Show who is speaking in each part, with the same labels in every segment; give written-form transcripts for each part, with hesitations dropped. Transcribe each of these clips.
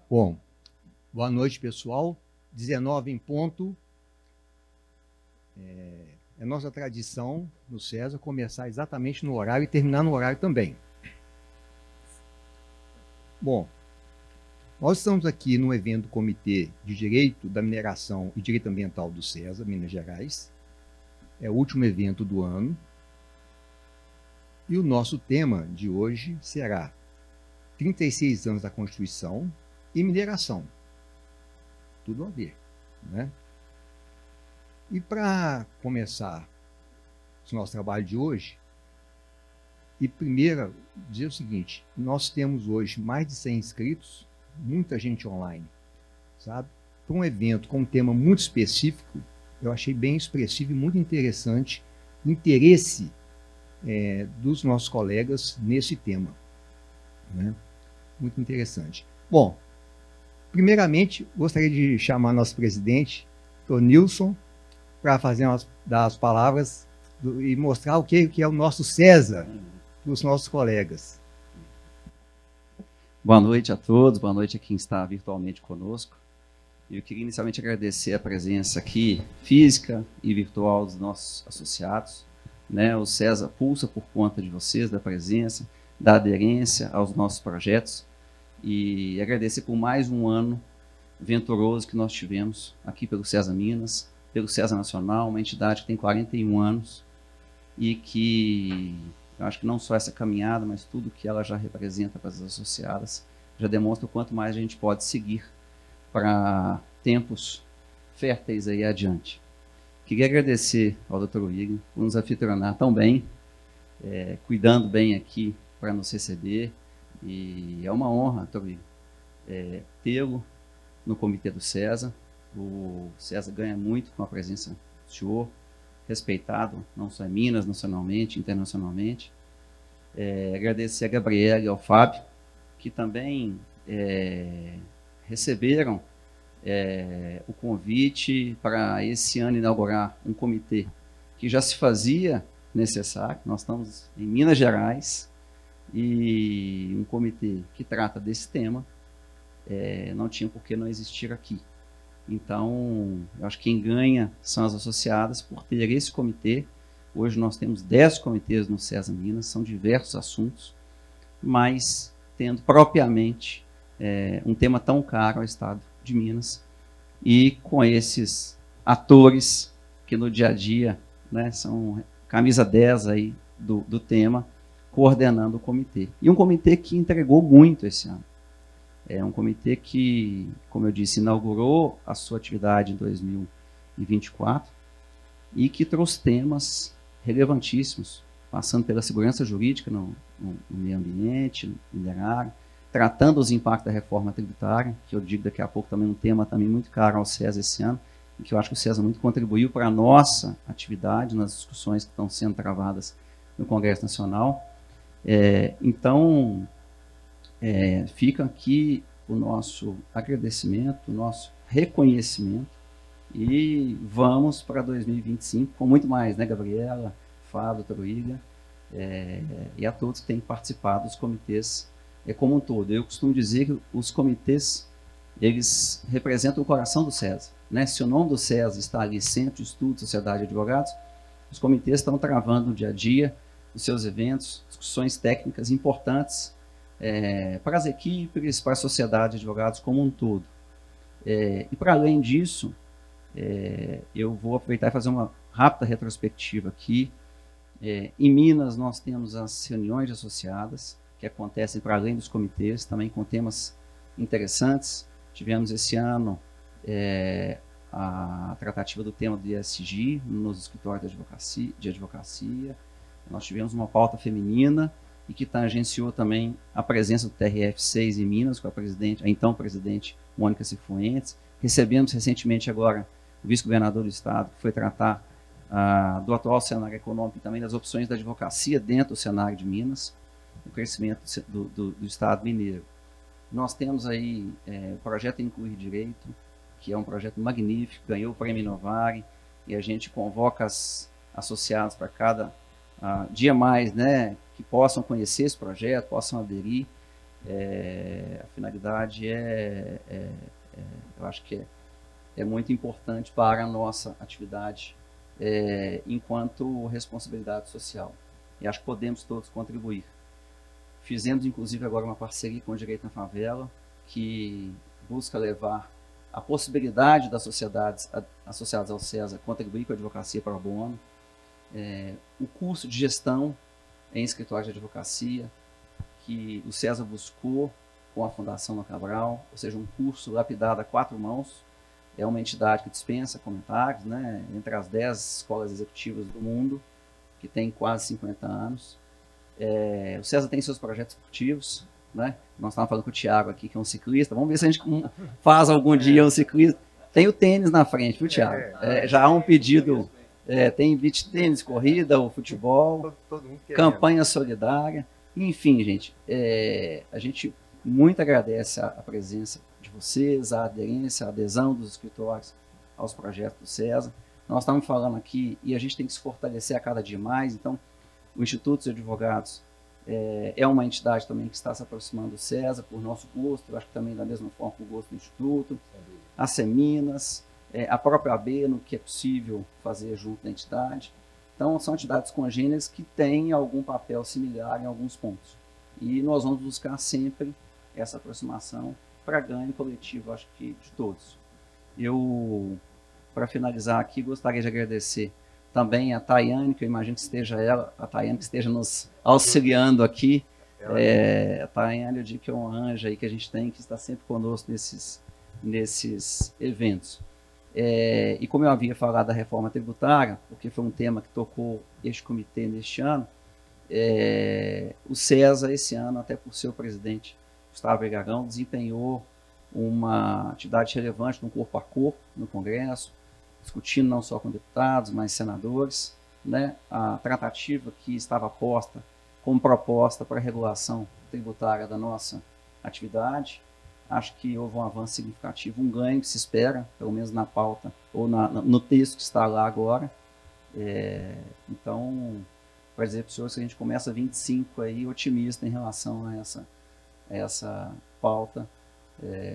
Speaker 1: Bom, boa noite, pessoal. 19 em ponto. É nossa tradição no César começar exatamente no horário e terminar no horário também. Bom, nós estamos aqui no evento do Comitê de Direito da Mineração e Direito Ambiental do César, Minas Gerais. É o último evento do ano. E o nosso tema de hoje será 36 anos da Constituição e mineração. Tudo a ver, né? E para começar o nosso trabalho de hoje, e primeiro dizer o seguinte, nós temos hoje mais de 100 inscritos, muita gente online, sabe? Para um evento com um tema muito específico, eu achei bem expressivo e muito interessante o interesse dos nossos colegas nesse tema, né? Muito interessante. Bom, primeiramente, gostaria de chamar nosso presidente, Dr. Nilson, para dar as palavras e mostrar o que é o nosso César para os nossos colegas.
Speaker 2: Boa noite a todos, boa noite a quem está virtualmente conosco. Eu queria inicialmente agradecer a presença aqui, física e virtual, dos nossos associados, né? O César pulsa por conta de vocês, da presença, da aderência aos nossos projetos, e agradecer por mais um ano venturoso que nós tivemos aqui pelo César Minas, pelo César Nacional, uma entidade que tem 41 anos e que, eu acho que não só essa caminhada, mas tudo que ela já representa para as associadas, já demonstra o quanto mais a gente pode seguir para tempos férteis aí adiante. Queria agradecer ao Dr. William por nos anfitrionar tão bem, cuidando bem aqui para nos receber, e é uma honra, Dr. William, tê-lo no Comitê do César. O César ganha muito com a presença do senhor, respeitado não só em Minas, nacionalmente, internacionalmente. Agradecer a Gabriela e ao Fábio, que também receberam o convite para esse ano inaugurar um comitê que já se fazia necessário. Nós estamos em Minas Gerais e um comitê que trata desse tema não tinha por que não existir aqui. Então, eu acho que quem ganha são as associadas por ter esse comitê. Hoje nós temos 10 comitês no César Minas, são diversos assuntos, mas tendo propriamente um tema tão caro ao Estado de Minas, e com esses atores que no dia a dia, né, são camisa 10 aí do tema, coordenando o comitê. E um comitê que entregou muito esse ano. É um comitê que, como eu disse, inaugurou a sua atividade em 2024 e que trouxe temas relevantíssimos, passando pela segurança jurídica no meio ambiente, no minerário, tratando os impactos da reforma tributária, que eu digo daqui a pouco também um tema também muito caro ao César esse ano, e que eu acho que o César muito contribuiu para a nossa atividade nas discussões que estão sendo travadas no Congresso Nacional. Então, fica aqui o nosso agradecimento, o nosso reconhecimento, e vamos para 2025 com muito mais, né, Gabriela, Fábio, Dr. William, e a todos que têm participado dos comitês como um todo. Eu costumo dizer que os comitês, eles representam o coração do César, né? Se o nome do César está ali, Centro de Estudo, Sociedade de Advogados, os comitês estão travando no dia a dia os seus eventos, discussões técnicas importantes para as equipes, para a sociedade de advogados como um todo. E para além disso, eu vou aproveitar e fazer uma rápida retrospectiva aqui. Em Minas, nós temos as reuniões de associadas, que acontecem para além dos comitês, também com temas interessantes. Tivemos esse ano a tratativa do tema do ESG nos escritórios de advocacia. Nós tivemos uma pauta feminina e que tangenciou também a presença do TRF6 em Minas, com a então presidente Mônica Cifuentes. Recebemos recentemente agora o vice-governador do estado, que foi tratar do atual cenário econômico e também das opções da advocacia dentro do cenário de Minas, o crescimento do Estado mineiro. Nós temos aí o projeto Incluir Direito, que é um projeto magnífico, ganhou o Prêmio Inovare, e a gente convoca as associadas para cada dia mais, né, que possam conhecer esse projeto, possam aderir, A finalidade eu acho que é muito importante para a nossa atividade enquanto responsabilidade social. E acho que podemos todos contribuir. Fizemos, inclusive, agora uma parceria com o Direito na Favela, que busca levar a possibilidade das sociedades associadas ao CESA contribuir com a advocacia pro bono, o curso de gestão em escritório de advocacia, que o CESA buscou com a Fundação No Cabral, ou seja, um curso lapidado a 4 mãos. É uma entidade que dispensa comentários, né, entre as 10 escolas executivas do mundo, que tem quase 50 anos. O CESA tem seus projetos esportivos, né? Nós estávamos falando com o Thiago aqui, que é um ciclista. Vamos ver se a gente faz algum dia um ciclista. Tem o tênis na frente, viu, Thiago? Já há um pedido. Tem beach tênis, corrida, o futebol, campanha solidária. Enfim, gente, a gente muito agradece a presença de vocês, a aderência, a adesão dos escritórios aos projetos do CESA. Nós estamos falando aqui e a gente tem que se fortalecer a cada dia mais. Então, o Instituto dos Advogados é uma entidade também que está se aproximando do CESA por nosso gosto, eu acho que também da mesma forma que o gosto do Instituto, a Seminas, a própria AB, no que é possível fazer junto da entidade. Então, são entidades congêneres que têm algum papel similar em alguns pontos. E nós vamos buscar sempre essa aproximação para ganho coletivo, acho que de todos. Eu, para finalizar aqui, gostaria de agradecer também a Tayane, que eu imagino que esteja a Tayane que esteja nos auxiliando aqui. A Tayane, eu digo que é um anjo aí que a gente tem, que está sempre conosco nesses eventos. E como eu havia falado da reforma tributária, porque foi um tema que tocou este comitê neste ano, o CESA, esse ano, até por seu presidente, Gustavo Egarão, desempenhou uma atividade relevante no corpo a corpo, no Congresso, discutindo não só com deputados, mas senadores, né, a tratativa que estava posta como proposta para a regulação tributária da nossa atividade. Acho que houve um avanço significativo, um ganho que se espera, pelo menos na pauta, ou no texto que está lá agora. Então, para dizer para os senhores que a gente começa 25 aí otimista em relação a essa pauta,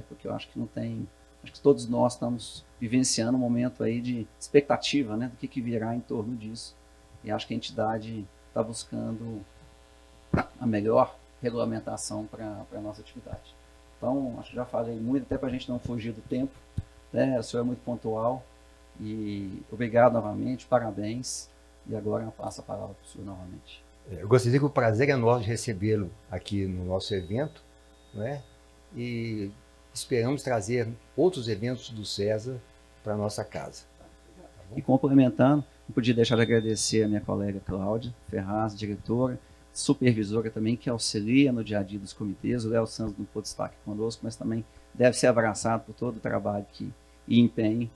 Speaker 2: porque eu acho que não tem... Acho que todos nós estamos vivenciando um momento aí de expectativa, né, do que virá em torno disso. E acho que a entidade está buscando a melhor regulamentação para a nossa atividade. Então, acho que já falei muito, até para a gente não fugir do tempo, né? O senhor é muito pontual e obrigado novamente, parabéns. E agora eu passo a palavra para o senhor novamente.
Speaker 1: Eu gostaria de dizer que o prazer é nosso de recebê-lo aqui no nosso evento, né? E esperamos trazer outros eventos do CESA para a nossa casa. Tá,
Speaker 2: e complementando, não podia deixar de agradecer a minha colega Cláudia Ferraz, diretora, supervisora também, que auxilia no dia a dia dos comitês. O Léo Santos não pôde estar aqui conosco, mas também deve ser abraçado por todo o trabalho e empenho.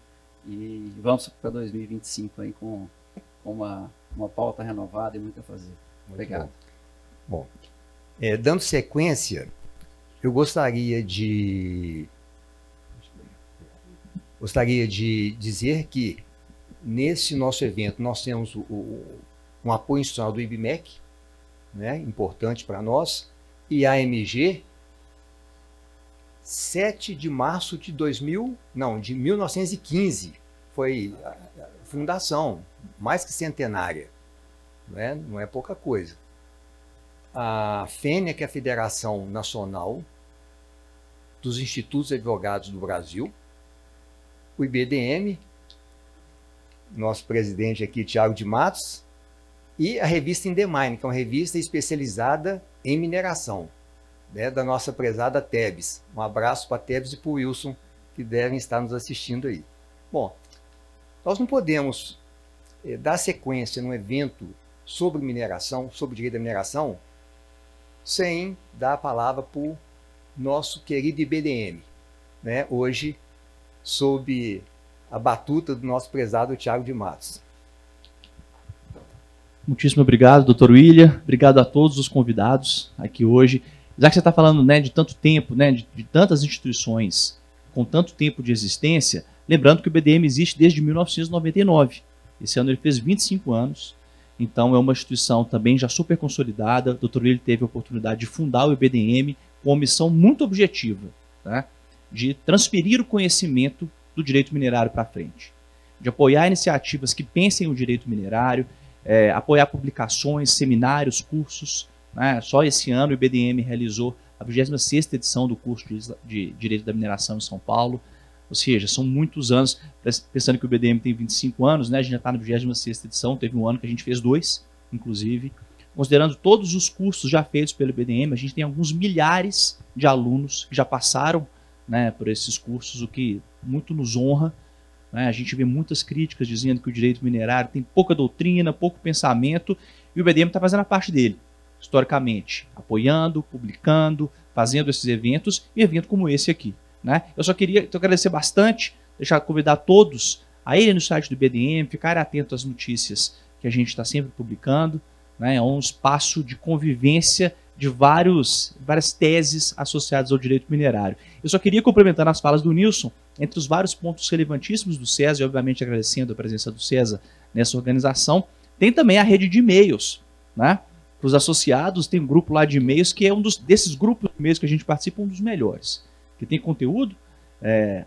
Speaker 2: E vamos para 2025 aí com uma pauta renovada e muito a fazer. Muito obrigado.
Speaker 1: Bom, dando sequência, eu gostaria de dizer que nesse nosso evento nós temos um apoio institucional do IBMEC, né, importante para nós, e a AMG, 7 de março de 1915, foi a fundação, mais que centenária, né? Não é pouca coisa. A FENIA, que é a Federação Nacional dos Institutos de Advogados do Brasil, o IBDM, nosso presidente aqui, Thiago de Matos, e a revista Indemine, que é uma revista especializada em mineração, né, da nossa prezada Tebes. Um abraço para a Tebes e para o Wilson, que devem estar nos assistindo aí. Bom, nós não podemos dar sequência num evento sobre mineração, sobre direito da mineração, sem dar a palavra para o nosso querido IBDM, né, hoje sob a batuta do nosso prezado Thiago de Matos.
Speaker 3: Muitíssimo obrigado, doutor William. Obrigado a todos os convidados aqui hoje. Já que você está falando, né, de tanto tempo, né, de tantas instituições com tanto tempo de existência, lembrando que o IBDM existe desde 1999. Esse ano ele fez 25 anos, então é uma instituição também já super consolidada. O doutor William teve a oportunidade de fundar o IBDM com uma missão muito objetiva, tá? De transferir o conhecimento do direito minerário para frente, de apoiar iniciativas que pensem o direito minerário, apoiar publicações, seminários, cursos, né? Só esse ano o IBDM realizou a 26ª edição do curso de Direito da Mineração em São Paulo. Ou seja, são muitos anos, pensando que o IBDM tem 25 anos, né? A gente já está na 26ª edição, teve um ano que a gente fez 2, inclusive. Considerando todos os cursos já feitos pelo IBDM, a gente tem alguns milhares de alunos que já passaram, né, por esses cursos, o que muito nos honra, né? A gente vê muitas críticas dizendo que o direito minerário tem pouca doutrina, pouco pensamento, e o IBDM está fazendo a parte dele, historicamente, apoiando, publicando, fazendo esses eventos, e evento como esse aqui, né? Eu só queria agradecer bastante, convidar todos a irem no site do IBDM, ficarem atentos às notícias que a gente está sempre publicando, né? É um espaço de convivência de várias teses associadas ao direito minerário. Eu só queria complementar nas falas do Nilson, entre os vários pontos relevantíssimos do César, e obviamente agradecendo a presença do César nessa organização, tem também a rede de e-mails, né? Para os associados, tem um grupo lá de e-mails que é desses grupos de e-mails que a gente participa, um dos melhores, que tem conteúdo,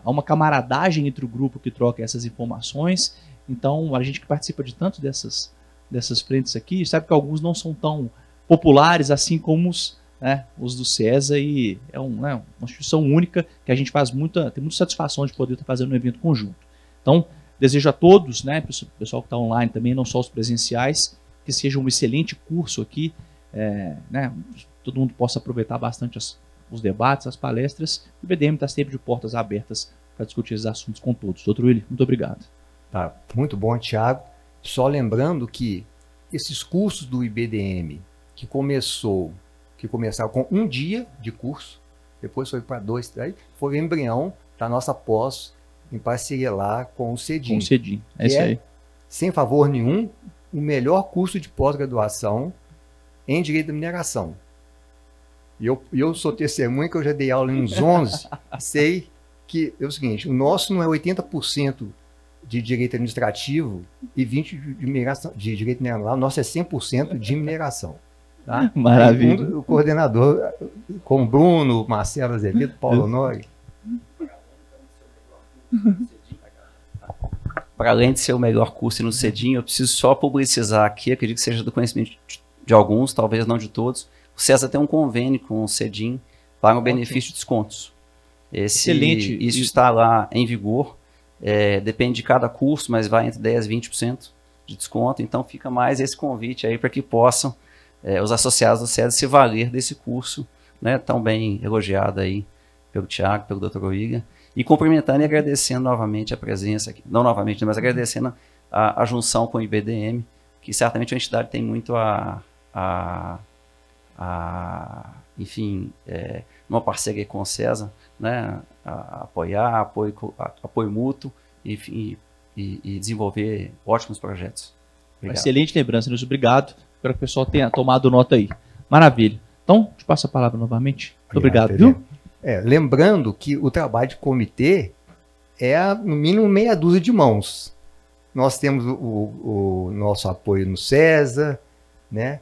Speaker 3: há uma camaradagem entre o grupo que troca essas informações. Então, a gente que participa de tanto dessas frentes aqui, sabe que alguns não são tão populares assim como os do César, e é uma instituição única que a gente tem muita satisfação de poder estar fazendo um evento conjunto. Então, desejo a todos, né, pessoal que está online também, não só os presenciais, que seja um excelente curso aqui, né, todo mundo possa aproveitar bastante os debates, as palestras. O IBDM está sempre de portas abertas para discutir esses assuntos com todos. Doutor Willi, muito obrigado.
Speaker 1: Tá, muito bom, Thiago. Só lembrando que esses cursos do IBDM, que começaram com um dia de curso, depois foi para 2, 3, foi o embrião da nossa pós em parceria lá com o CEDIM.
Speaker 3: Com o CEDIM, é isso aí.
Speaker 1: Sem favor nenhum, o melhor curso de pós-graduação em Direito da Mineração. E eu sou testemunha que eu já dei aula em uns 11, sei que é o seguinte, o nosso não é 80% de direito administrativo e 20% de direito mineral, o nosso é 100% de mineração. Tá?
Speaker 3: Maravilha.
Speaker 1: O coordenador, com Bruno, Marcelo Azevedo, Paulo Honório.
Speaker 2: Para além de ser o melhor curso no CEDIM, eu preciso só publicizar aqui, acredito que seja do conhecimento de alguns, talvez não de todos. O César tem um convênio com o CEDIM para o benefício de descontos.
Speaker 3: Excelente.
Speaker 2: Isso está lá em vigor. Depende de cada curso, mas vai entre 10% e 20% de desconto. Então fica mais esse convite aí para que possam os associados do César se valer desse curso, né, tão bem elogiado aí pelo Thiago, pelo Dr. William, e cumprimentando e agradecendo novamente a presença aqui, não novamente, mas agradecendo a junção com o IBDM, que certamente a entidade tem muito enfim, numa parceria com o César, né, a apoiar, apoio mútuo e desenvolver ótimos projetos. Obrigado.
Speaker 3: Excelente lembrança, Nilson. Obrigado. Espero que o pessoal tenha tomado nota aí. Maravilha. Então, te passo a palavra novamente. Muito obrigado, viu?
Speaker 1: Lembrando que o trabalho de comitê é, no mínimo, meia dúzia de mãos. Nós temos o nosso apoio no César, né?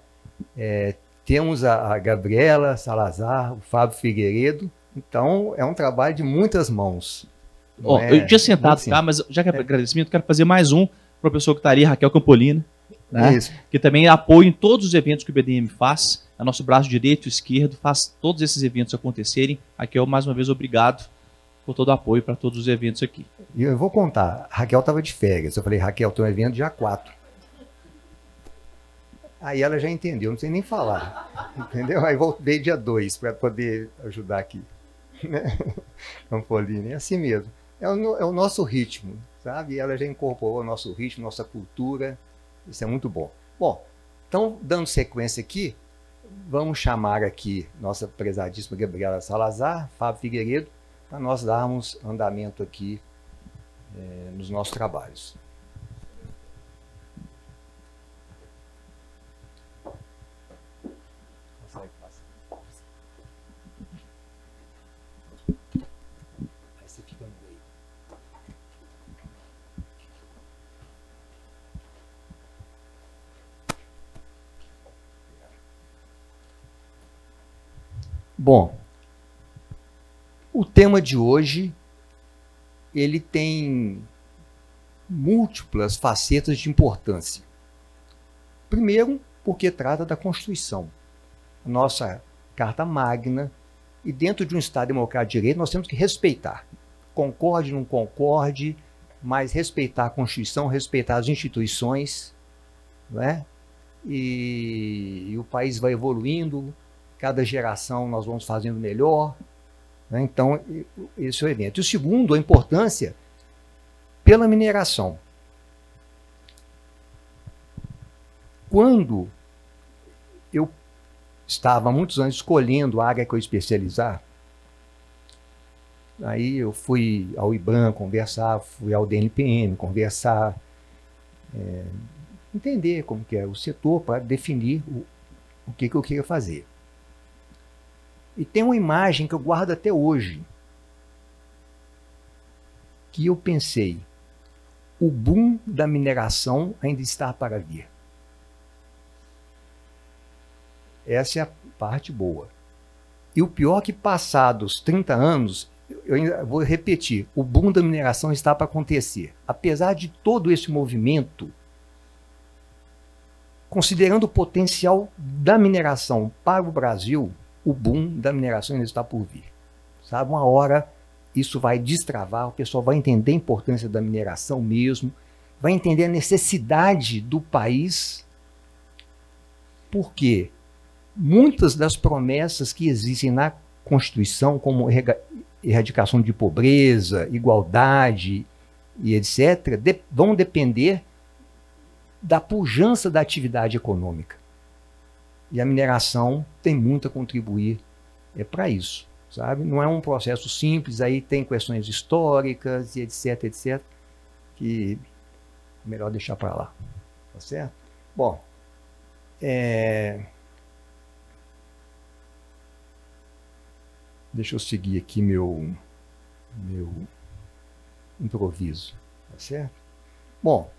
Speaker 1: Temos a Gabriela Salazar, o Fábio Figueiredo. Então, é um trabalho de muitas mãos.
Speaker 3: Eu tinha sentado cá, mas já que é agradecimento, quero fazer mais um para a pessoa que está ali, Raquel Campolina, né? Que também apoia em todos os eventos que o IBDM faz. É nosso braço direito e esquerdo, faz todos esses eventos acontecerem. Raquel, mais uma vez, obrigado por todo o apoio para todos os eventos aqui.
Speaker 1: E eu vou contar, a Raquel estava de férias. Eu falei, Raquel, tem um evento dia 4. Aí ela já entendeu, não sei nem falar. Entendeu? Aí voltei dia 2 para poder ajudar aqui. Campolina, é assim mesmo. É o nosso ritmo, sabe? E ela já incorporou o nosso ritmo, nossa cultura. Isso é muito bom. Bom, então, dando sequência aqui, vamos chamar aqui nossa prezadíssima Gabriela Salazar, Fábio Figueiredo, para nós darmos andamento aqui nos nossos trabalhos. Bom, O tema de hoje, ele tem múltiplas facetas de importância. Primeiro, porque trata da Constituição, a nossa Carta Magna, e dentro de um Estado democrático de direito nós temos que respeitar. Concorde, não concorde, mas respeitar a Constituição, respeitar as instituições, não é? E o país vai evoluindo, cada geração nós vamos fazendo melhor, né? Então, esse é o evento. E o segundo, a importância pela mineração. Quando eu estava há muitos anos escolhendo a área que eu ia especializar, aí eu fui ao IBRAM conversar, fui ao DNPM conversar, entender como que é o setor para definir o que eu queria fazer. E tem uma imagem que eu guardo até hoje, que eu pensei, o boom da mineração ainda está para vir. Essa é a parte boa. E o pior é que passados 30 anos, eu ainda vou repetir, o boom da mineração está para acontecer. Apesar de todo esse movimento, considerando o potencial da mineração para o Brasil, o boom da mineração ainda está por vir. Sabe, uma hora isso vai destravar, o pessoal vai entender a importância da mineração mesmo, vai entender a necessidade do país, porque muitas das promessas que existem na Constituição, como erradicação de pobreza, igualdade e etc., vão depender da pujança da atividade econômica. E a mineração tem muito a contribuir para isso, sabe? Não é um processo simples, aí tem questões históricas e etc, etc, que é melhor deixar para lá, tá certo? Bom, deixa eu seguir aqui meu improviso, tá certo? Bom,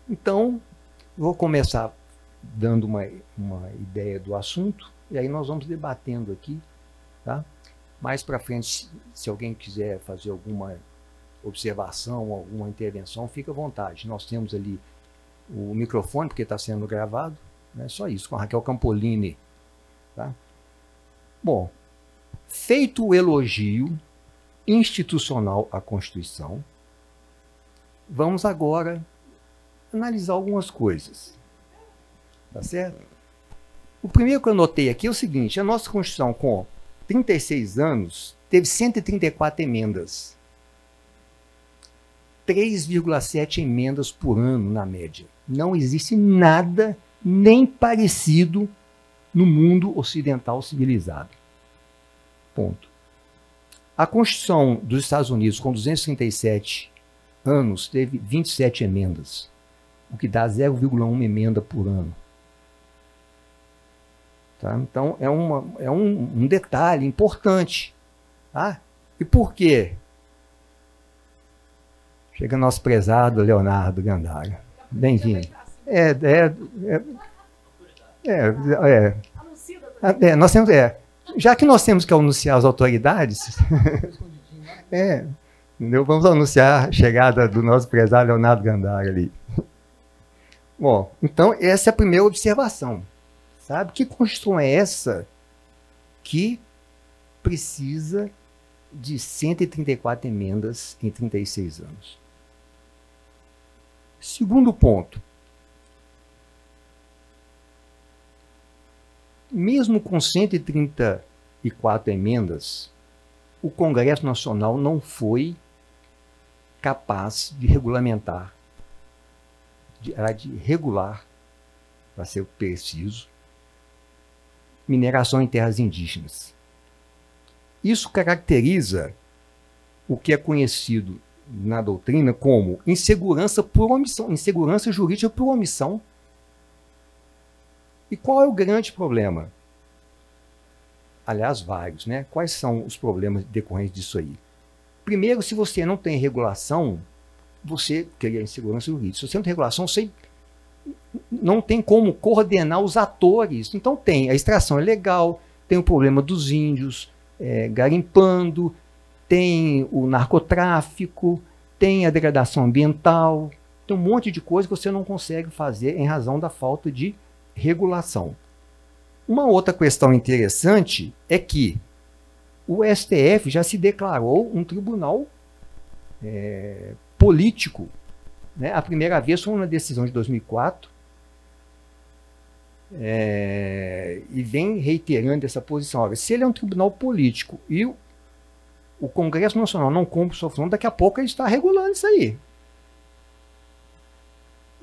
Speaker 1: então vou começar dando uma ideia do assunto, e aí nós vamos debatendo aqui, tá? Mais para frente, se alguém quiser fazer alguma observação, alguma intervenção, fica à vontade. Nós temos ali o microfone, porque está sendo gravado, né? Só isso, com a Raquel Campolini, tá? Bom, feito o elogio institucional à Constituição, vamos agora analisar algumas coisas. Tá certo? O primeiro que eu notei aqui é o seguinte, a nossa Constituição com 36 anos teve 134 emendas. 3,7 emendas por ano na média. Não existe nada nem parecido no mundo ocidental civilizado. Ponto. A Constituição dos Estados Unidos com 237 anos teve 27 emendas, o que dá 0,1 emenda por ano. Tá? Então, é um detalhe importante. Tá? E por quê? Chega nosso prezado Leonardo Gandara. Bem-vindo. Nós temos, já que nós temos que anunciar as autoridades, entendeu? Vamos anunciar a chegada do nosso prezado Leonardo Gandara ali. Bom, então essa é a primeira observação. Sabe? Que Constituição é essa que precisa de 134 emendas em 36 anos? Segundo ponto. Mesmo com 134 emendas, o Congresso Nacional não foi capaz de regulamentar, de regular, para ser preciso, mineração em terras indígenas. Isso caracteriza o que é conhecido na doutrina como insegurança por omissão, insegurança jurídica por omissão. E qual é o grande problema? Aliás, vários, né? Quais são os problemas decorrentes disso aí? Primeiro, se você não tem regulação, você cria insegurança jurídica. Se você não tem regulação, você não tem como coordenar os atores. Então tem, a extração é legal, tem o problema dos índios, garimpando, tem o narcotráfico, tem a degradação ambiental, tem um monte de coisa que você não consegue fazer em razão da falta de regulação. Uma outra questão interessante é que o STF já se declarou um tribunal político, né? A primeira vez foi uma decisão de 2004, e vem reiterando essa posição. Olha, se ele é um tribunal político e o Congresso Nacional não cumpre sua função, daqui a pouco ele está regulando isso aí.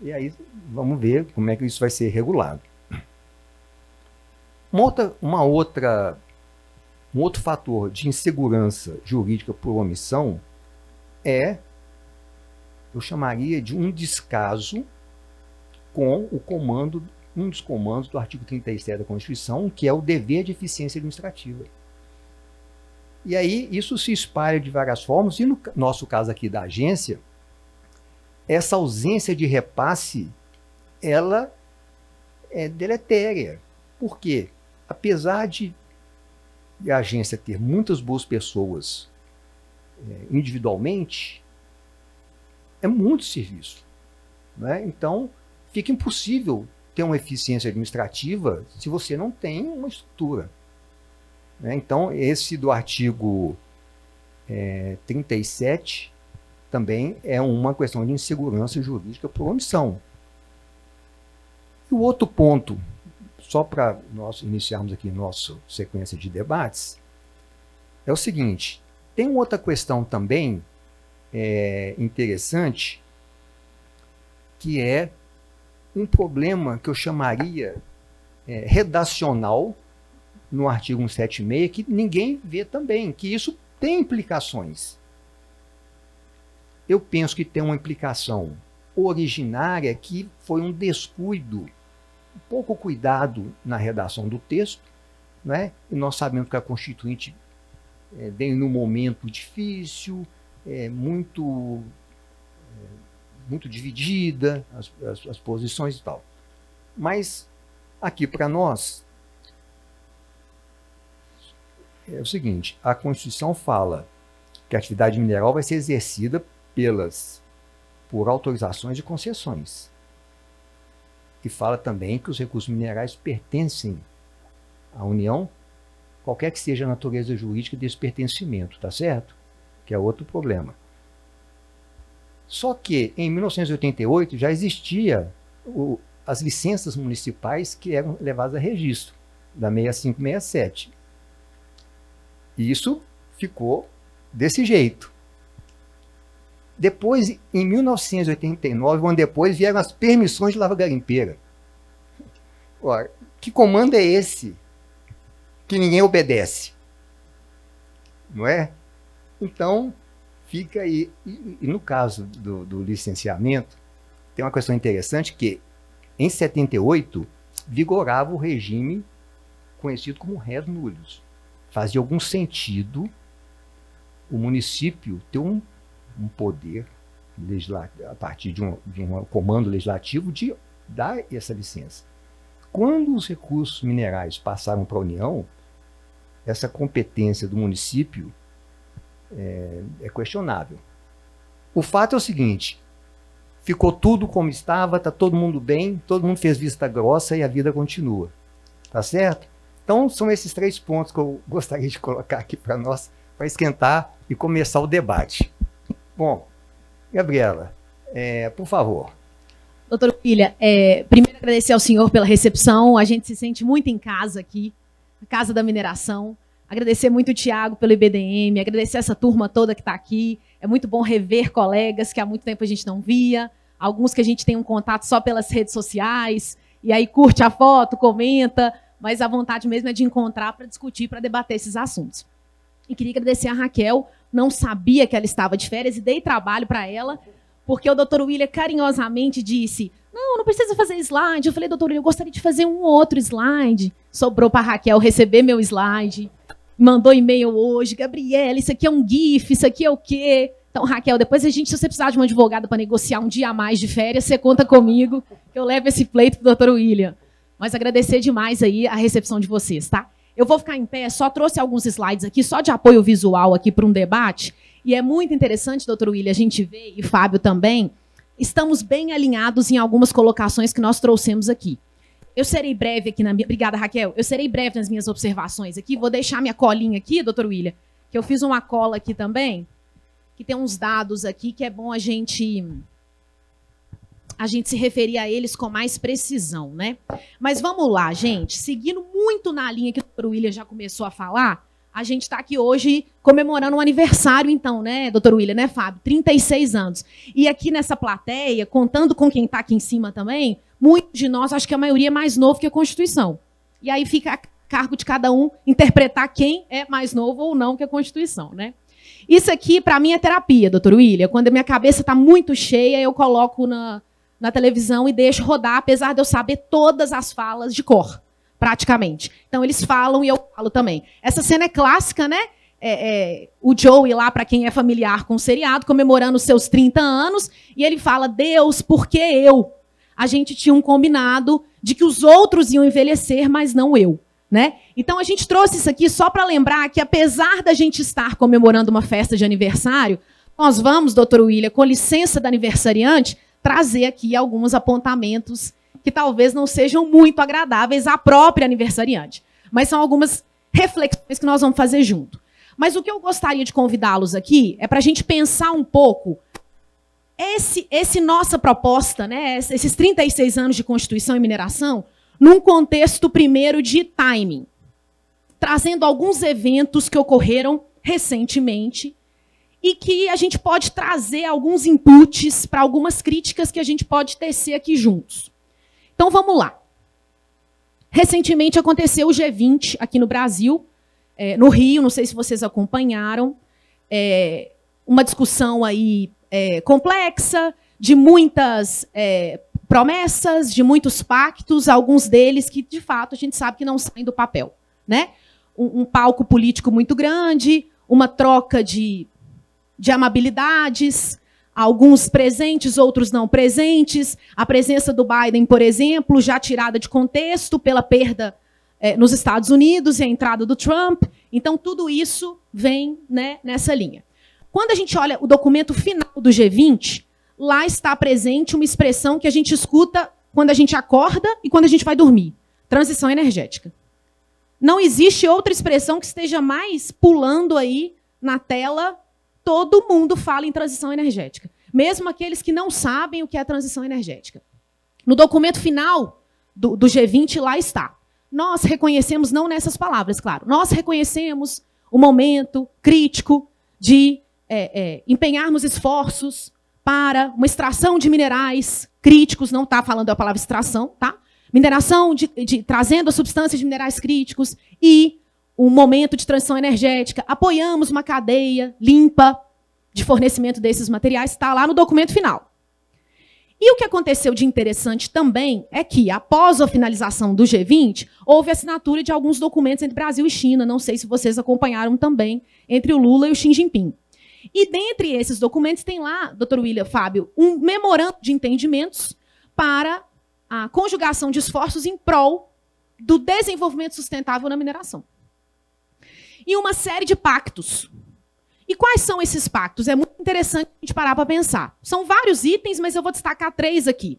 Speaker 1: E aí vamos ver como é que isso vai ser regulado. Um outro fator de insegurança jurídica por omissão eu chamaria de um descaso com um dos comandos do artigo 37 da Constituição, que é o dever de eficiência administrativa. E aí isso se espalha de várias formas, e no nosso caso aqui da agência, essa ausência de repasse, ela é deletéria. Por quê? Apesar de a agência ter muitas boas pessoas individualmente, é muito serviço, né? Então, fica impossível ter uma eficiência administrativa se você não tem uma estrutura, né? Então, esse do artigo 37 também é uma questão de insegurança jurídica por omissão. E o outro ponto, só para nós iniciarmos aqui nossa sequência de debates, é o seguinte: tem outra questão também interessante, que é um problema que eu chamaria redacional no artigo 176, que ninguém vê também, que isso tem implicações. Eu penso que tem uma implicação originária, que foi um descuido, um pouco cuidado na redação do texto, né? E nós sabemos que a Constituinte vem num momento difícil, muito dividida, as posições e tal. Mas, aqui para nós, é o seguinte: a Constituição fala que a atividade mineral vai ser exercida por autorizações e concessões. E fala também que os recursos minerais pertencem à União, qualquer que seja a natureza jurídica desse pertencimento, tá certo? Que é outro problema. Só que, em 1988, já existia as licenças municipais que eram levadas a registro, da 65 e 67. E isso ficou desse jeito. Depois, em 1989, um ano depois, vieram as permissões de lavra garimpeira. Ora, que comando é esse que ninguém obedece? Não é? Então, fica aí. E no caso do licenciamento, tem uma questão interessante que, em 78, vigorava o regime conhecido como res nullius. Fazia algum sentido o município ter um poder legislativo, a partir de um comando legislativo, de dar essa licença. Quando os recursos minerais passaram para a União, essa competência do município é questionável. O fato é o seguinte: ficou tudo como estava, está todo mundo bem, todo mundo fez vista grossa e a vida continua. Tá certo? Então, são esses 3 pontos que eu gostaria de colocar aqui para nós, para esquentar e começar o debate. Bom, Gabriela, por favor.
Speaker 4: Doutor William, primeiro agradecer ao senhor pela recepção. A gente se sente muito em casa aqui, na Casa da Mineração. Agradecer muito o Tiago pelo IBDM, agradecer essa turma toda que está aqui. É muito bom rever colegas que há muito tempo a gente não via, alguns que a gente tem um contato só pelas redes sociais, e aí curte a foto, comenta, mas a vontade mesmo é de encontrar para discutir, para debater esses assuntos. E queria agradecer a Raquel, não sabia que ela estava de férias e dei trabalho para ela, porque o doutor William carinhosamente disse: não precisa fazer slide. Eu falei: doutor William, eu gostaria de fazer um outro slide. Sobrou para a Raquel receber meu slide, mandou e-mail hoje: Gabriela, isso aqui é um GIF, isso aqui é o quê? Então, Raquel, depois se você precisar de uma advogada para negociar um dia a mais de férias, você conta comigo, que eu levo esse pleito para o doutor William. Mas agradecer demais aí a recepção de vocês, tá? Eu vou ficar em pé, só trouxe alguns slides aqui, só de apoio visual aqui para um debate, e é muito interessante, doutor William, a gente vê, e Fábio também, estamos bem alinhados em algumas colocações que nós trouxemos aqui. Eu serei breve aqui na minha... Obrigada, Raquel. Eu serei breve nas minhas observações aqui. Vou deixar minha colinha aqui, doutor William, que eu fiz uma cola aqui também, que tem uns dados aqui que é bom a gente se referir a eles com mais precisão, né? Mas vamos lá, gente. Seguindo muito na linha que o doutor William já começou a falar, a gente está aqui hoje comemorando um aniversário, então, né, doutor William, né, Fábio? 36 anos. E aqui nessa plateia, contando com quem está aqui em cima também, muitos de nós, acho que a maioria é mais novo que a Constituição. E aí fica a cargo de cada um interpretar quem é mais novo ou não que a Constituição, né? Isso aqui, para mim, é terapia, doutor William. Quando a minha cabeça está muito cheia, eu coloco na televisão e deixo rodar, apesar de eu saber todas as falas de cor, praticamente. Então, eles falam e eu falo também. Essa cena é clássica, né? O Joey lá, para quem é familiar com o seriado, comemorando os seus 30 anos, e ele fala, Deus, por que eu? A gente tinha um combinado de que os outros iam envelhecer, mas não eu, né? Então, a gente trouxe isso aqui só para lembrar que, apesar da gente estar comemorando uma festa de aniversário, nós vamos, doutor William, com licença da aniversariante, trazer aqui alguns apontamentos que talvez não sejam muito agradáveis à própria aniversariante. Mas são algumas reflexões que nós vamos fazer junto. Mas o que eu gostaria de convidá-los aqui é para a gente pensar um pouco esse nossa proposta, né, esses 36 anos de Constituição e mineração, num contexto primeiro de timing, trazendo alguns eventos que ocorreram recentemente e que a gente pode trazer alguns inputs para algumas críticas que a gente pode tecer aqui juntos. Então, vamos lá. Recentemente aconteceu o G20 aqui no Brasil, no Rio, não sei se vocês acompanharam, uma discussão aí complexa, de muitas promessas, de muitos pactos, alguns deles que, de fato, a gente sabe que não saem do papel, né? Um palco político muito grande, uma troca de amabilidades, alguns presentes, outros não presentes, a presença do Biden, por exemplo, já tirada de contexto pela perda nos Estados Unidos e a entrada do Trump. Então, tudo isso vem, né, nessa linha. Quando a gente olha o documento final do G20, lá está presente uma expressão que a gente escuta quando a gente acorda e quando a gente vai dormir. Transição energética. Não existe outra expressão que esteja mais pulando aí na tela. Todo mundo fala em transição energética. Mesmo aqueles que não sabem o que é transição energética. No documento final do G20, lá está. Nós reconhecemos, não nessas palavras, claro, nós reconhecemos o momento crítico de empenharmos esforços para uma extração de minerais críticos, não está falando a palavra extração, tá? Mineração, trazendo as substâncias de minerais críticos e um momento de transição energética. Apoiamos uma cadeia limpa de fornecimento desses materiais, está lá no documento final. E o que aconteceu de interessante também é que, após a finalização do G20, houve assinatura de alguns documentos entre Brasil e China, não sei se vocês acompanharam também, entre o Lula e o Xi Jinping. E dentre esses documentos tem lá, doutor William, Fábio, um memorando de entendimentos para a conjugação de esforços em prol do desenvolvimento sustentável na mineração. E uma série de pactos. E quais são esses pactos? É muito interessante a gente parar para pensar. São vários itens, mas eu vou destacar 3 aqui.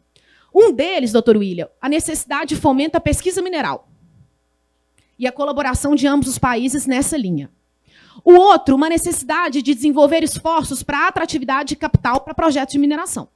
Speaker 4: Um deles, doutor William, a necessidade de fomento à pesquisa mineral e a colaboração de ambos os países nessa linha. O outro, uma necessidade de desenvolver esforços para a atratividade de capital para projetos de mineração.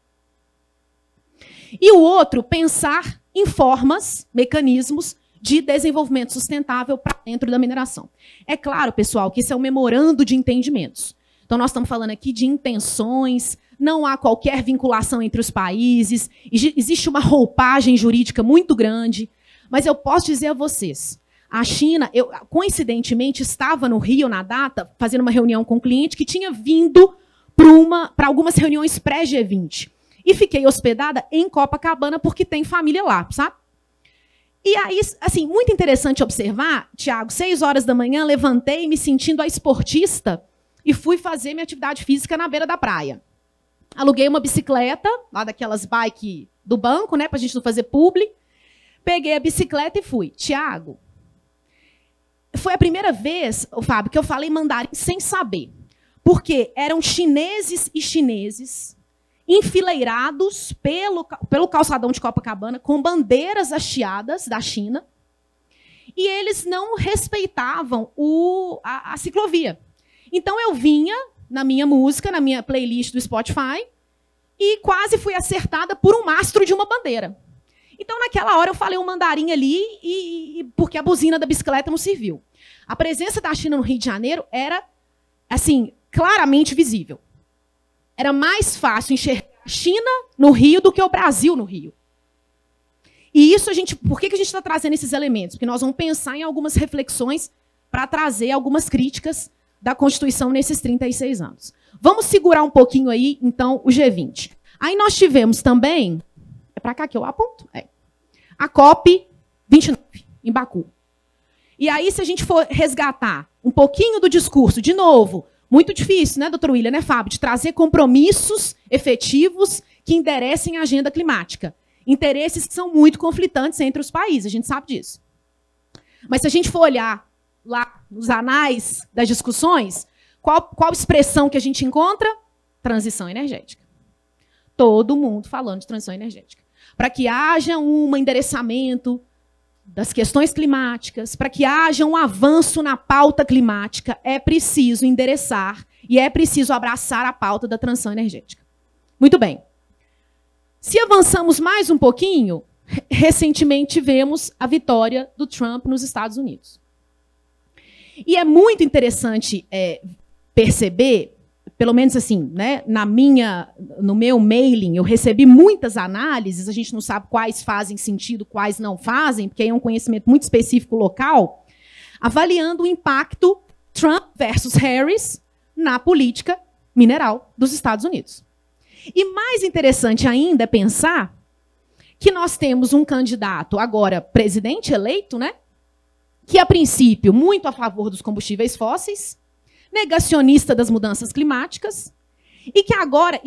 Speaker 4: E o outro, pensar em formas, mecanismos de desenvolvimento sustentável para dentro da mineração. É claro, pessoal, que isso é um memorando de entendimentos. Então, nós estamos falando aqui de intenções, não há qualquer vinculação entre os países, existe uma roupagem jurídica muito grande, mas eu posso dizer a vocês, a China, eu coincidentemente estava no Rio na data, fazendo uma reunião com um cliente que tinha vindo para algumas reuniões pré-G20. E fiquei hospedada em Copacabana porque tem família lá, sabe? E aí, assim, muito interessante observar, Tiago, 6 horas da manhã, levantei me sentindo a esportista e fui fazer minha atividade física na beira da praia. Aluguei uma bicicleta, lá daquelas bike do banco, né, para a gente não fazer publi. Peguei a bicicleta e fui. Tiago, foi a primeira vez, Fábio, que eu falei mandarim sem saber. Porque eram chineses e chineses enfileirados pelo calçadão de Copacabana, com bandeiras hasteadas da China, e eles não respeitavam a ciclovia. Então, eu vinha na minha música, na minha playlist do Spotify, e quase fui acertada por um mastro de uma bandeira. Então, naquela hora, eu falei um mandarim ali, porque a buzina da bicicleta não serviu. A presença da China no Rio de Janeiro era, assim, claramente visível. Era mais fácil enxergar a China no Rio do que o Brasil no Rio. E isso por que a gente está trazendo esses elementos? Porque nós vamos pensar em algumas reflexões para trazer algumas críticas da Constituição nesses 36 anos. Vamos segurar um pouquinho aí, então, o G20. Aí nós tivemos também, é para cá que eu aponto? A COP 29, em Baku. E aí, se a gente for resgatar um pouquinho do discurso, de novo, muito difícil, né, doutor William, né, Fábio, de trazer compromissos efetivos que enderecem a agenda climática. Interesses que são muito conflitantes entre os países, a gente sabe disso. Mas se a gente for olhar lá nos anais das discussões, qual expressão que a gente encontra? Transição energética. Todo mundo falando de transição energética. Para que haja um endereçamento das questões climáticas, para que haja um avanço na pauta climática, é preciso endereçar e é preciso abraçar a pauta da transição energética. Muito bem. Se avançamos mais um pouquinho, recentemente tivemos a vitória do Trump nos Estados Unidos. E é muito interessante perceber, pelo menos assim, né, no meu mailing, eu recebi muitas análises, a gente não sabe quais fazem sentido, quais não fazem, porque é um conhecimento muito específico local, avaliando o impacto Trump versus Harris na política mineral dos Estados Unidos. E mais interessante ainda é pensar que nós temos um candidato, agora presidente eleito, né, que, a princípio, muito a favor dos combustíveis fósseis, negacionista das mudanças climáticas, e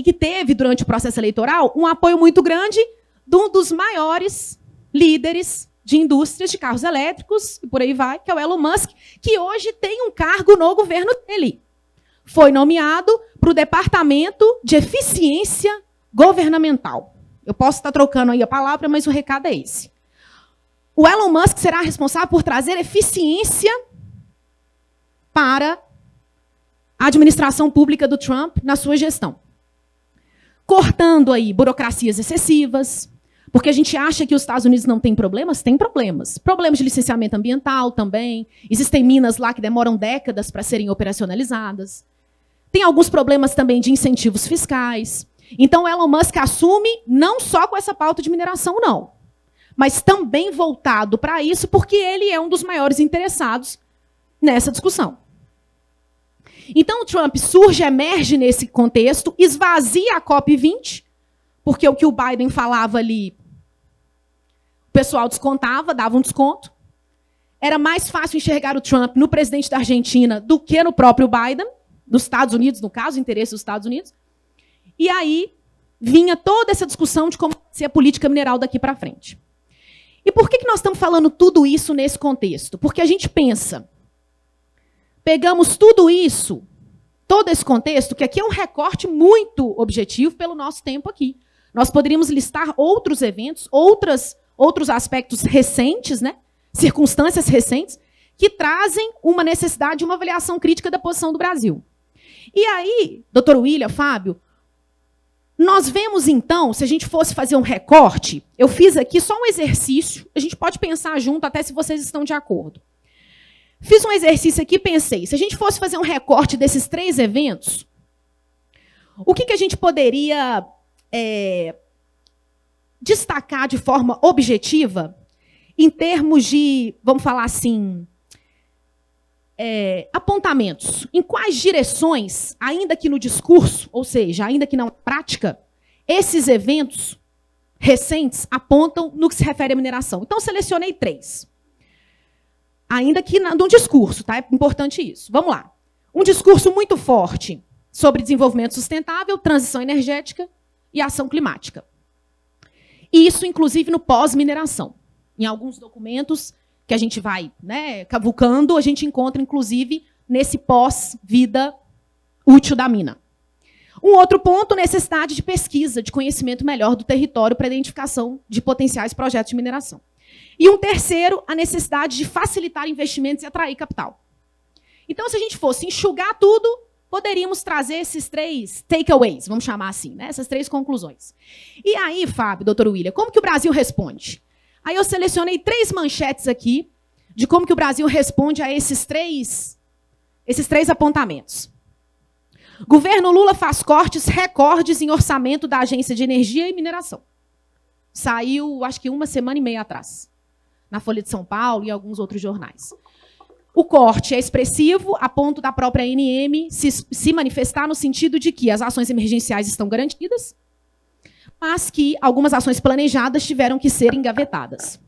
Speaker 4: que teve, durante o processo eleitoral, um apoio muito grande de um dos maiores líderes de indústrias de carros elétricos, e por aí vai, que é o Elon Musk, que hoje tem um cargo no governo dele. Foi nomeado para o Departamento de Eficiência Governamental. Eu posso estar trocando aí a palavra, mas o recado é esse. O Elon Musk será responsável por trazer eficiência para a administração pública do Trump na sua gestão. Cortando aí burocracias excessivas, porque a gente acha que os Estados Unidos não têm problemas? Tem problemas. Problemas de licenciamento ambiental também. Existem minas lá que demoram décadas para serem operacionalizadas. Tem alguns problemas também de incentivos fiscais. Então, o Elon Musk assume não só com essa pauta de mineração, não, mas também voltado para isso, porque ele é um dos maiores interessados nessa discussão. Então, o Trump emerge nesse contexto, esvazia a COP20, porque o que o Biden falava ali, o pessoal descontava, dava um desconto. Era mais fácil enxergar o Trump no presidente da Argentina do que no próprio Biden, dos Estados Unidos, no caso, o interesse dos Estados Unidos. E aí vinha toda essa discussão de como ser a política mineral daqui para frente. E por que nós estamos falando tudo isso nesse contexto? Porque a gente pensa, pegamos tudo isso, todo esse contexto, que aqui é um recorte muito objetivo pelo nosso tempo aqui. Nós poderíamos listar outros eventos, outros aspectos recentes, né? Circunstâncias recentes, que trazem uma necessidade de uma avaliação crítica da posição do Brasil. E aí, doutor William, Fábio, nós vemos, então, se a gente fosse fazer um recorte, eu fiz aqui só um exercício, a gente pode pensar junto, até se vocês estão de acordo. Fiz um exercício aqui e pensei, se a gente fosse fazer um recorte desses 3 eventos, o que a gente poderia destacar de forma objetiva em termos de, vamos falar assim, apontamentos. Em quais direções, ainda que no discurso, ou seja, ainda que na prática, esses eventos recentes apontam no que se refere à mineração. Então, selecionei 3. Ainda que no discurso, tá? É importante isso. Vamos lá. Um discurso muito forte sobre desenvolvimento sustentável, transição energética e ação climática. E isso, inclusive, no pós-mineração. Em alguns documentos que a gente vai, né, cavucando, a gente encontra, inclusive, nesse pós-vida útil da mina. Um outro ponto, necessidade de pesquisa, de conhecimento melhor do território para identificação de potenciais projetos de mineração. E um terceiro, a necessidade de facilitar investimentos e atrair capital. Então, se a gente fosse enxugar tudo, poderíamos trazer esses 3 takeaways, vamos chamar assim, né? Essas 3 conclusões. E aí, Fábio, doutor William, como que o Brasil responde? Aí eu selecionei 3 manchetes aqui de como que o Brasil responde a esses três apontamentos. Governo Lula faz cortes recordes em orçamento da Agência de Energia e Mineração. Saiu, acho que 1 semana e meia atrás, na Folha de São Paulo e alguns outros jornais. O corte é expressivo, a ponto da própria ANM se manifestar no sentido de que as ações emergenciais estão garantidas, mas que algumas ações planejadas tiveram que ser engavetadas.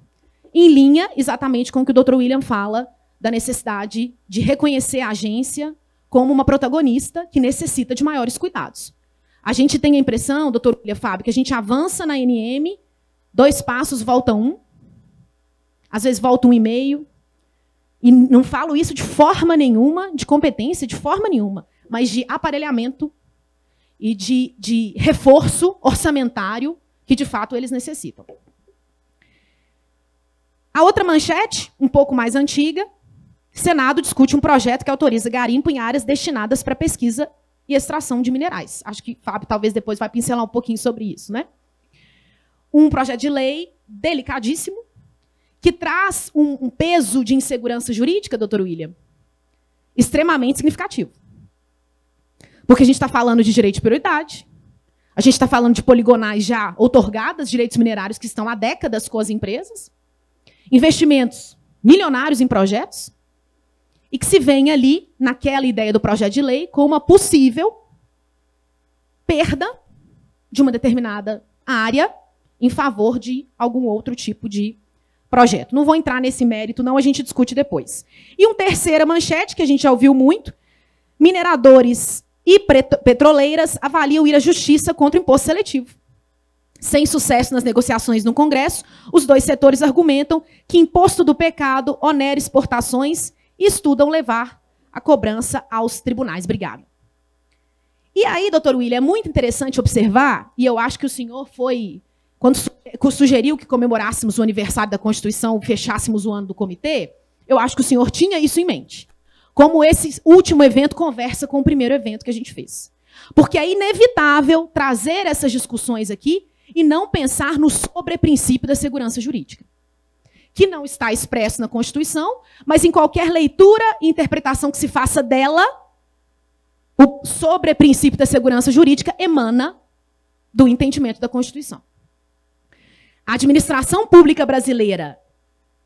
Speaker 4: Em linha, exatamente com o que o Dr. William fala, da necessidade de reconhecer a agência como uma protagonista que necessita de maiores cuidados. A gente tem a impressão, doutor William, Fábio, que a gente avança na ANM, 2 passos, volta 1, às vezes volta 1,5, e não falo isso de forma nenhuma, de competência, de forma nenhuma, mas de aparelhamento e de reforço orçamentário que, de fato, eles necessitam. A outra manchete, um pouco mais antiga, Senado discute um projeto que autoriza garimpo em áreas destinadas para pesquisa e extração de minerais. Acho que Fábio talvez depois vai pincelar um pouquinho sobre isso, né? Um projeto de lei delicadíssimo, que traz um peso de insegurança jurídica, doutor William, extremamente significativo. Porque a gente está falando de direito de prioridade, a gente está falando de poligonais já outorgadas, direitos minerários que estão há décadas com as empresas, investimentos milionários em projetos, e que se vem ali, naquela ideia do projeto de lei, com uma possível perda de uma determinada área em favor de algum outro tipo de projeto. Não vou entrar nesse mérito, não, a gente discute depois. E uma terceira manchete, que a gente já ouviu muito, mineradores e petroleiras avaliam ir à justiça contra o imposto seletivo. Sem sucesso nas negociações no Congresso, os 2 setores argumentam que imposto do pecado onera exportações e estudam levar a cobrança aos tribunais. Obrigada. E aí, doutor William, é muito interessante observar, e eu acho que o senhor foi, quando sugeriu que comemorássemos o aniversário da Constituição, fechássemos o ano do comitê, eu acho que o senhor tinha isso em mente. Como esse último evento conversa com o primeiro evento que a gente fez. Porque é inevitável trazer essas discussões aqui e não pensar no sobreprincípio da segurança jurídica, que não está expresso na Constituição, mas em qualquer leitura e interpretação que se faça dela, o sobreprincípio da segurança jurídica emana do entendimento da Constituição. A administração pública brasileira,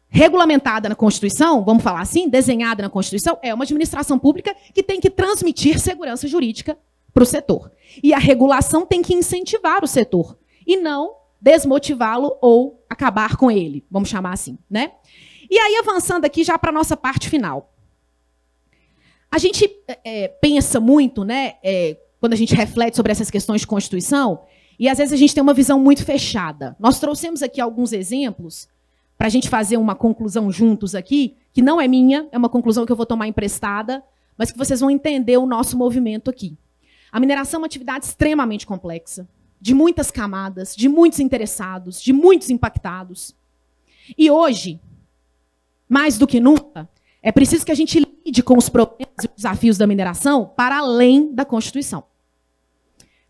Speaker 4: regulamentada na Constituição, vamos falar assim, desenhada na Constituição, é uma administração pública que tem que transmitir segurança jurídica para o setor. E a regulação tem que incentivar o setor, e não desmotivá-lo ou acabar com ele, vamos chamar assim, né? E aí, avançando aqui já para a nossa parte final. A gente pensa muito, né, quando a gente reflete sobre essas questões de Constituição, e às vezes a gente tem uma visão muito fechada. Nós trouxemos aqui alguns exemplos para a gente fazer uma conclusão juntos aqui, que não é minha, é uma conclusão que eu vou tomar emprestada, mas que vocês vão entender o nosso movimento aqui. A mineração é uma atividade extremamente complexa, de muitas camadas, de muitos interessados, de muitos impactados. E hoje, mais do que nunca, é preciso que a gente lide com os problemas e os desafios da mineração para além da Constituição.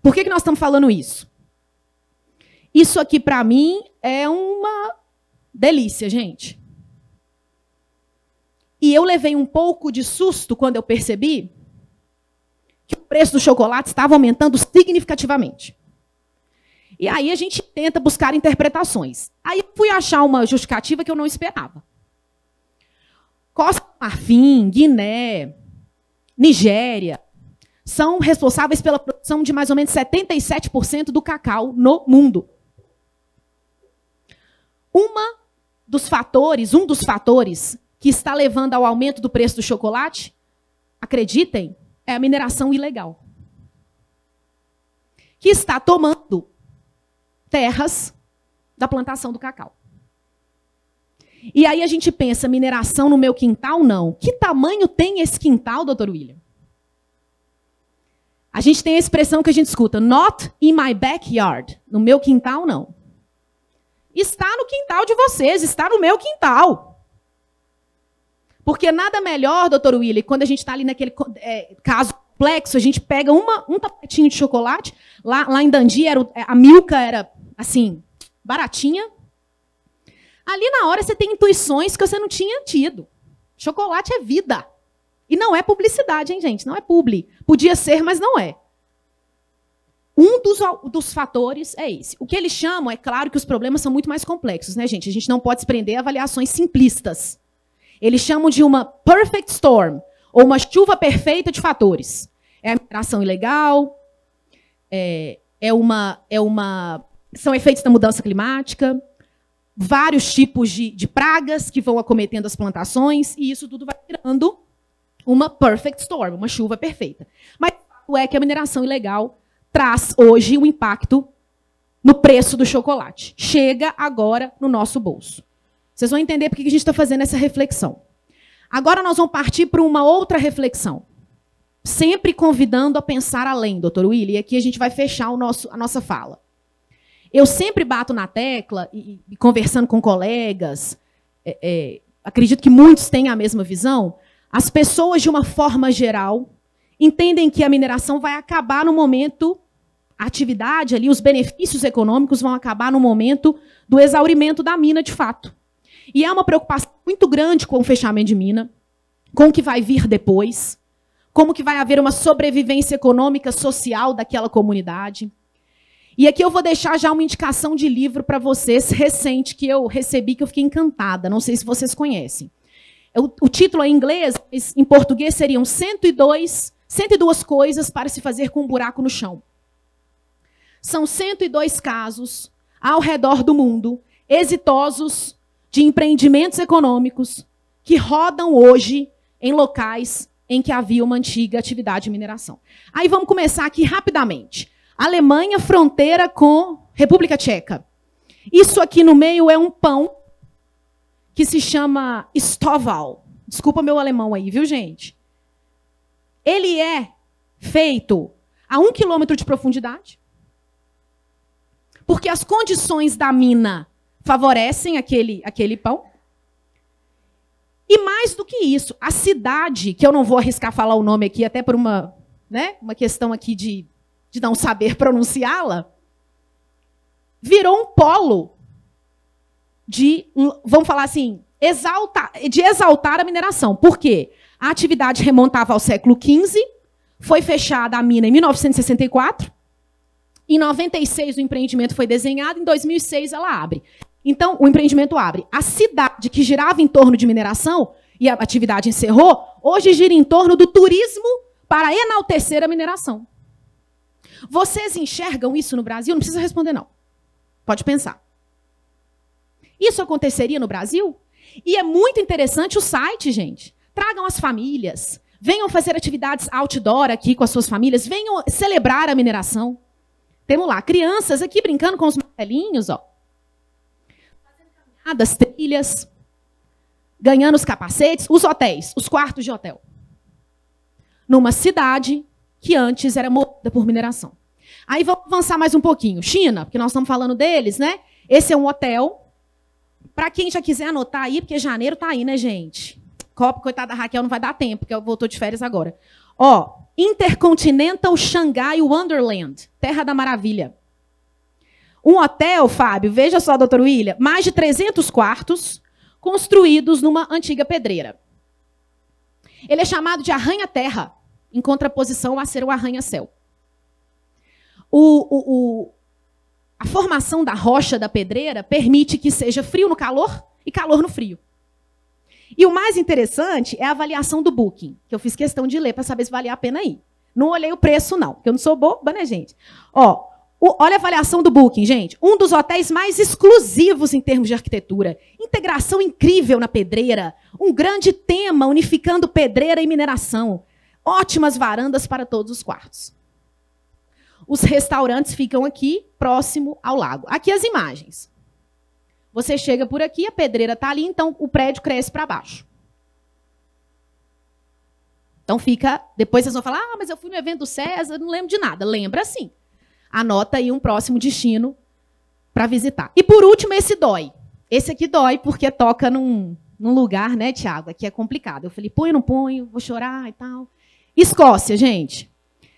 Speaker 4: Por que nós estamos falando isso? Isso aqui, para mim, é uma delícia, gente. E eu levei um pouco de susto quando eu percebi que o preço do chocolate estava aumentando significativamente. E aí a gente tenta buscar interpretações. Aí eu fui achar uma justificativa que eu não esperava. Costa do Marfim, Guiné, Nigéria, são responsáveis pela produção de mais ou menos 77% do cacau no mundo. Um dos fatores que está levando ao aumento do preço do chocolate, acreditem, é a mineração ilegal, que está tomando terras da plantação do cacau. E aí a gente pensa, mineração no meu quintal? Não. Que tamanho tem esse quintal, doutor William? A gente tem a expressão que a gente escuta, not in my backyard. No meu quintal, não. Está no quintal de vocês, está no meu quintal. Porque nada melhor, doutor William, quando a gente está ali naquele caso complexo, a gente pega um tapetinho de chocolate, lá em Dundee, a Milka era, assim, baratinha. Ali na hora você tem intuições que você não tinha tido. Chocolate é vida. E não é publicidade, hein, gente? Não é publi. Podia ser, mas não é. Um dos fatores é esse. O que eles chamam, é claro que os problemas são muito mais complexos, né, gente? A gente não pode se prender a avaliações simplistas. Eles chamam de uma perfect storm, ou uma chuva perfeita de fatores. É a mineração ilegal, são efeitos da mudança climática, vários tipos de pragas que vão acometendo as plantações, e isso tudo vai virando uma perfect storm, uma chuva perfeita. Mas o fato é que a mineração ilegal traz hoje um impacto no preço do chocolate. Chega agora no nosso bolso. Vocês vão entender por que a gente está fazendo essa reflexão. Agora nós vamos partir para uma outra reflexão. Sempre convidando a pensar além, doutor Willy, e aqui a gente vai fechar a nossa fala. Eu sempre bato na tecla, e conversando com colegas, acredito que muitos têm a mesma visão, as pessoas, de uma forma geral, entendem que a mineração vai acabar no momento, a atividade ali, os benefícios econômicos vão acabar no momento do exaurimento da mina, de fato. E é uma preocupação muito grande com o fechamento de mina, com o que vai vir depois, como que vai haver uma sobrevivência econômica, social daquela comunidade. E aqui eu vou deixar já uma indicação de livro para vocês, recente, que eu recebi, que eu fiquei encantada. Não sei se vocês conhecem. O título é em inglês, em português seriam 102 coisas para se fazer com um buraco no chão. São 102 casos ao redor do mundo, exitosos, de empreendimentos econômicos que rodam hoje em locais em que havia uma antiga atividade de mineração. Aí vamos começar aqui rapidamente. Alemanha, fronteira com República Tcheca. Isso aqui no meio é um pão que se chama Stoval. Desculpa meu alemão aí, viu, gente? Ele é feito a 1 quilômetro de profundidade, porque as condições da mina favorecem aquele pão. E mais do que isso, a cidade, que eu não vou arriscar falar o nome aqui, até por uma questão aqui de não saber pronunciá-la, virou um polo vamos falar assim, de exaltar a mineração. Por quê? A atividade remontava ao século XV, foi fechada a mina em 1964, em 96 o empreendimento foi desenhado, em 2006 ela abre. Então, o empreendimento abre. A cidade que girava em torno de mineração, e a atividade encerrou, hoje gira em torno do turismo para enaltecer a mineração. Vocês enxergam isso no Brasil? Não precisa responder, não. Pode pensar. Isso aconteceria no Brasil? E é muito interessante o site, gente. Tragam as famílias, venham fazer atividades outdoor aqui com as suas famílias, venham celebrar a mineração. Temos lá crianças aqui brincando com os martelinhos, ó. Das trilhas, ganhando os capacetes, os hotéis, os quartos de hotel. Numa cidade que antes era movida por mineração. Aí vamos avançar mais um pouquinho. China, porque nós estamos falando deles, né? Esse é um hotel. Para quem já quiser anotar aí, porque janeiro tá aí, né, gente? Coitada da Raquel, não vai dar tempo, porque eu voltou de férias agora. Ó, Intercontinental Shanghai Wonderland, Terra da Maravilha. Um hotel, Fábio, veja só, doutor William, mais de 300 quartos construídos numa antiga pedreira. Ele é chamado de arranha-terra, em contraposição a ser o arranha-céu. A formação da rocha da pedreira permite que seja frio no calor e calor no frio. E o mais interessante é a avaliação do Booking, que eu fiz questão de ler para saber se valia a pena ir. Não olhei o preço, não, porque eu não sou boba, né, gente? Ó, olha a avaliação do Booking, gente. Um dos hotéis mais exclusivos em termos de arquitetura. Integração incrível na pedreira. Um grande tema unificando pedreira e mineração. Ótimas varandas para todos os quartos. Os restaurantes ficam aqui, próximo ao lago. Aqui as imagens. Você chega por aqui, a pedreira está ali, então o prédio cresce para baixo. Então fica... Depois vocês vão falar, mas eu fui no evento do César, não lembro de nada. Lembra sim. Anota aí um próximo destino para visitar. E por último, esse dói. Esse aqui dói porque toca num lugar, né, Tiago? Aqui é complicado. Eu falei, ponho ou não ponho? Vou chorar e tal. Escócia, gente.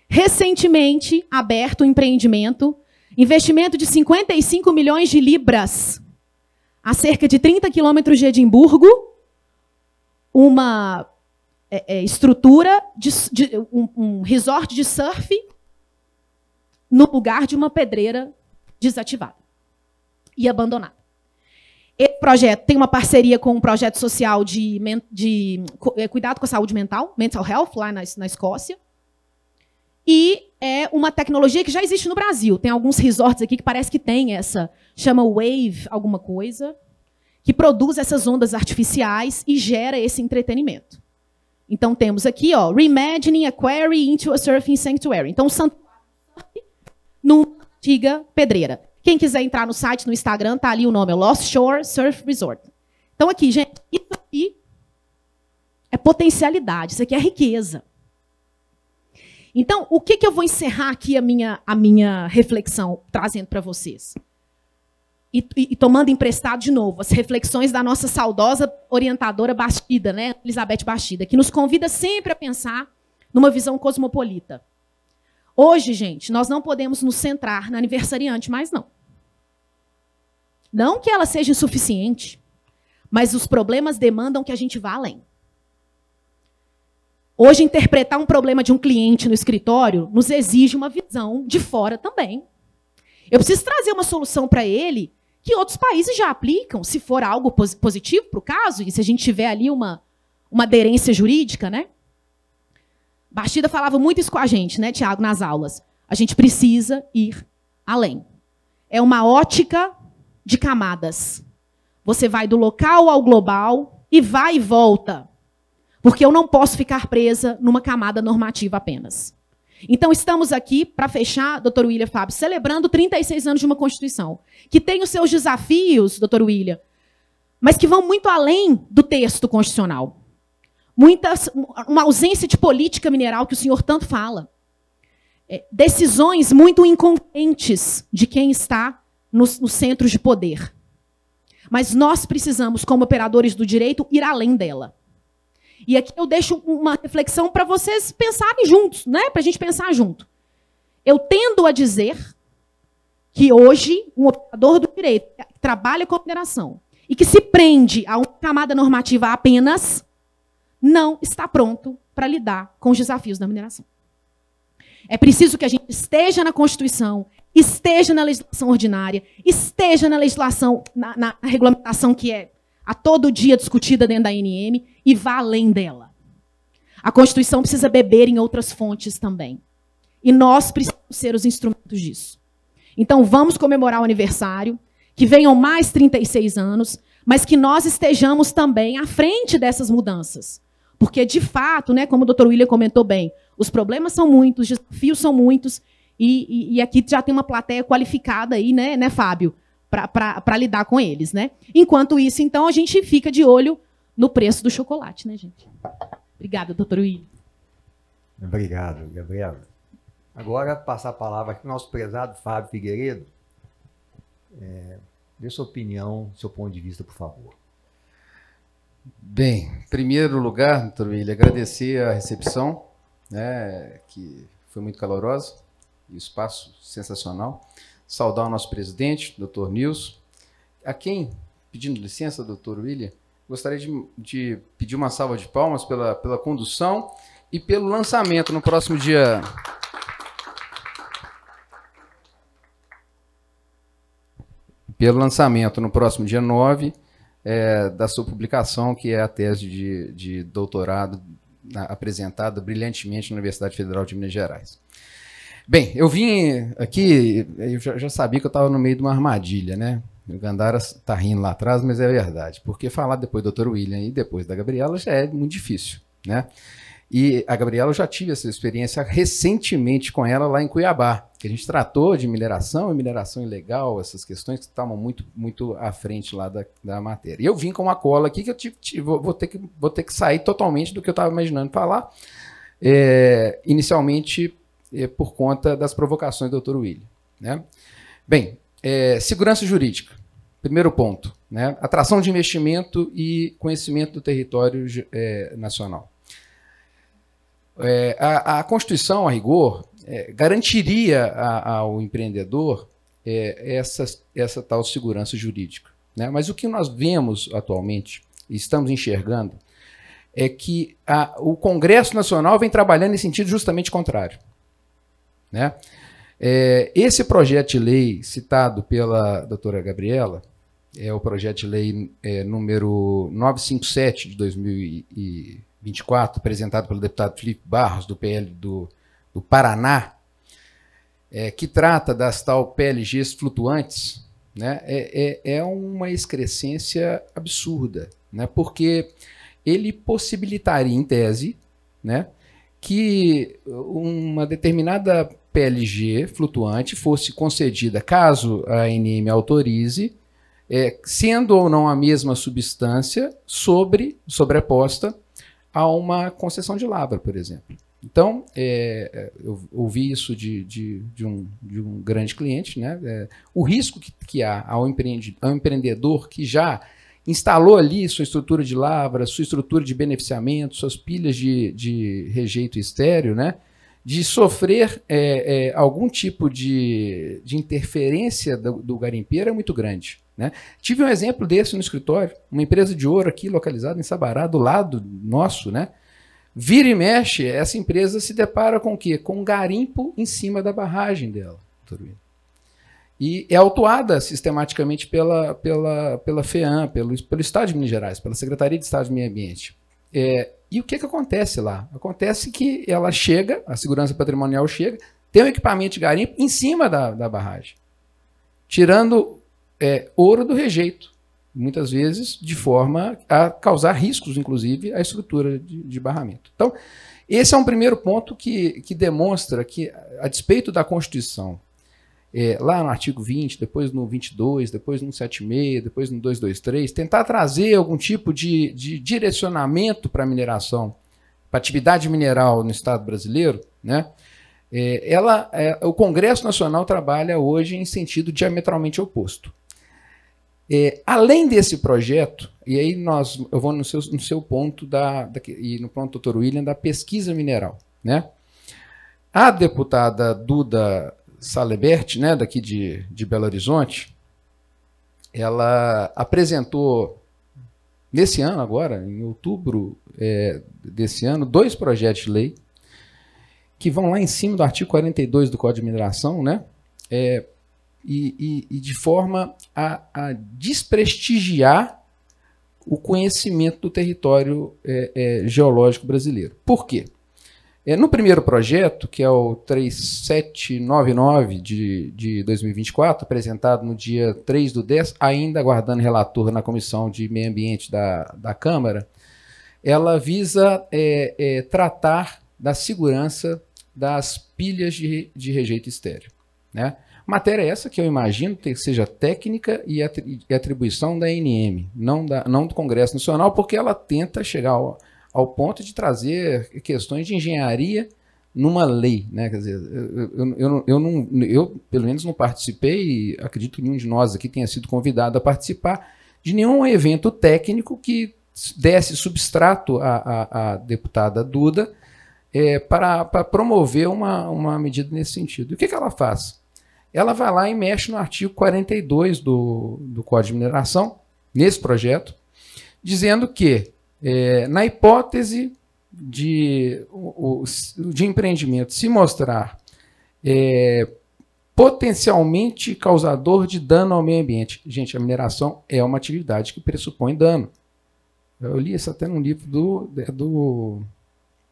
Speaker 4: Recentemente aberto um empreendimento, investimento de 55 milhões de libras, a cerca de 30 quilômetros de Edimburgo, uma estrutura, um resort de surf, no lugar de uma pedreira desativada e abandonada. Esse projeto tem uma parceria com um projeto social de cuidado com a saúde mental, Mental Health, lá na Escócia. E é uma tecnologia que já existe no Brasil. Tem alguns resorts aqui que parece que tem essa, chama Wave alguma coisa, que produz essas ondas artificiais e gera esse entretenimento. Então temos aqui, ó, Reimagining a Quarry into a Surfing Sanctuary. Então, santuário numa antiga pedreira. Quem quiser entrar no site, no Instagram, tá ali o nome, é Lost Shore Surf Resort. Então aqui, gente, isso aqui é potencialidade, isso aqui é riqueza. Então, o que eu vou encerrar aqui a minha reflexão, trazendo para vocês? E tomando emprestado de novo as reflexões da nossa saudosa orientadora Bastida, né, Elizabeth Bastida, que nos convida sempre a pensar numa visão cosmopolita. Hoje, gente, nós não podemos nos centrar na aniversariante mais não. Não que ela seja insuficiente, mas os problemas demandam que a gente vá além. Hoje, interpretar um problema de um cliente no escritório nos exige uma visão de fora também. Eu preciso trazer uma solução para ele que outros países já aplicam, se for algo positivo para o caso, e se a gente tiver ali uma aderência jurídica, né? Bastida falava muito isso com a gente, né, Tiago, nas aulas. A gente precisa ir além. É uma ótica de camadas. Você vai do local ao global e vai e volta. Porque eu não posso ficar presa numa camada normativa apenas. Então, estamos aqui, para fechar, doutor William Fábio, celebrando 36 anos de uma Constituição, que tem os seus desafios, doutor William, mas que vão muito além do texto constitucional. Uma ausência de política mineral que o senhor tanto fala. Decisões muito incongruentes de quem está nos centros de poder. Mas nós precisamos, como operadores do direito, ir além dela. E aqui eu deixo uma reflexão para vocês pensarem juntos, né? Para a gente pensar junto. Eu tendo a dizer que hoje um operador do direito que trabalha com mineração e que se prende a uma camada normativa apenas, não está pronto para lidar com os desafios da mineração. É preciso que a gente esteja na Constituição, esteja na legislação ordinária, esteja na legislação, na regulamentação que é a todo dia discutida dentro da ANM e vá além dela. A Constituição precisa beber em outras fontes também. E nós precisamos ser os instrumentos disso. Então, vamos comemorar o aniversário, que venham mais 36 anos, mas que nós estejamos também à frente dessas mudanças. Porque, de fato, né, como o doutor William comentou bem, os problemas são muitos, os desafios são muitos, e aqui já tem uma plateia qualificada aí, né Fábio, para lidar com eles, né? Enquanto isso, então, a gente fica de olho no preço do chocolate, né, gente? Obrigada, doutor William.
Speaker 1: Obrigado, Gabriela. Agora, passar a palavra aqui ao nosso prezado Fábio Figueiredo. Dê sua opinião, seu ponto de vista, por favor.
Speaker 5: Bem, em primeiro lugar, doutor William, agradecer a recepção, né, que foi muito calorosa, e o espaço sensacional. Saudar o nosso presidente, doutor Nilson, a quem, pedindo licença, doutor William, gostaria de pedir uma salva de palmas pela condução e pelo lançamento no próximo dia... Pelo lançamento no próximo dia 9, da sua publicação, que é a tese de doutorado apresentada brilhantemente na Universidade Federal de Minas Gerais. Bem, eu vim aqui, eu já sabia que eu estava no meio de uma armadilha, né? O Gandara está rindo lá atrás, mas é verdade, porque falar depois do Dr. William e depois da Gabriela já é muito difícil, né? E a Gabriela, eu já tive essa experiência recentemente com ela lá em Cuiabá, que a gente tratou de mineração e mineração ilegal, essas questões que estavam muito à frente lá da matéria. E eu vim com uma cola aqui que eu vou ter que sair totalmente do que eu estava imaginando falar, inicialmente por conta das provocações do Dr. William, né? Bem, segurança jurídica, primeiro ponto, né? Atração de investimento e conhecimento do território nacional. A Constituição, a rigor, garantiria ao empreendedor essa tal segurança jurídica, né? Mas o que nós vemos atualmente, e estamos enxergando, é que o Congresso Nacional vem trabalhando em sentido justamente contrário, né? Esse projeto de lei citado pela doutora Gabriela é o projeto de lei número 957 de 2024, apresentado pelo deputado Felipe Barros, do PL do Paraná, que trata das tal PLGs flutuantes, né? É uma excrescência absurda, né? Porque ele possibilitaria, em tese, né, que uma determinada PLG flutuante fosse concedida caso a ANM autorize, sendo ou não a mesma substância sobreposta a uma concessão de lavra, por exemplo. Então, eu ouvi isso de um grande cliente, né? O risco que há ao empreendedor que já instalou ali sua estrutura de lavra, sua estrutura de beneficiamento, suas pilhas de rejeito estéreo, né? De sofrer algum tipo de interferência do garimpeiro é muito grande, né? Tive um exemplo desse no escritório, uma empresa de ouro aqui localizada em Sabará, do lado nosso, né? Vira e mexe, essa empresa se depara com o quê? Com um garimpo em cima da barragem dela. E é autuada sistematicamente pela FEAM, pelo Estado de Minas Gerais, pela Secretaria de Estado de Meio Ambiente. E o que acontece lá? Acontece que ela chega, a segurança patrimonial chega, tem um equipamento de garimpo em cima da barragem, tirando ouro do rejeito, muitas vezes de forma a causar riscos, inclusive, à estrutura de barramento. Então, esse é um primeiro ponto que demonstra que, a despeito da Constituição, lá no artigo 20, depois no 22, depois no 176, depois no 223, tentar trazer algum tipo de direcionamento para a mineração, para a atividade mineral no Estado brasileiro, né? O Congresso Nacional trabalha hoje em sentido diametralmente oposto. Além desse projeto, e aí eu vou no seu ponto e no ponto do Dr. William, da pesquisa mineral, né? A deputada Duda Salebert, né, daqui de Belo Horizonte, ela apresentou nesse ano agora, em outubro desse ano, 2 projetos de lei que vão lá em cima do artigo 42 do Código de Mineração, né? E de forma a desprestigiar o conhecimento do território geológico brasileiro. Por quê? No primeiro projeto, que é o 3799 de 2024, apresentado no dia 3/10, ainda aguardando relator na Comissão de Meio Ambiente da Câmara, ela visa tratar da segurança das pilhas de rejeito estéreo, né? Matéria essa que eu imagino que seja técnica e atribuição da ANM, não do Congresso Nacional, porque ela tenta chegar ao ponto de trazer questões de engenharia numa lei, né? Quer dizer, eu pelo menos não participei, acredito que nenhum de nós aqui tenha sido convidado a participar de nenhum evento técnico que desse substrato à deputada Duda para promover uma medida nesse sentido. E o que ela faz? Ela vai lá e mexe no artigo 42 do Código de Mineração, nesse projeto, dizendo que, na hipótese de empreendimento se mostrar potencialmente causador de dano ao meio ambiente. Gente, a mineração é uma atividade que pressupõe dano. Eu li isso até num livro do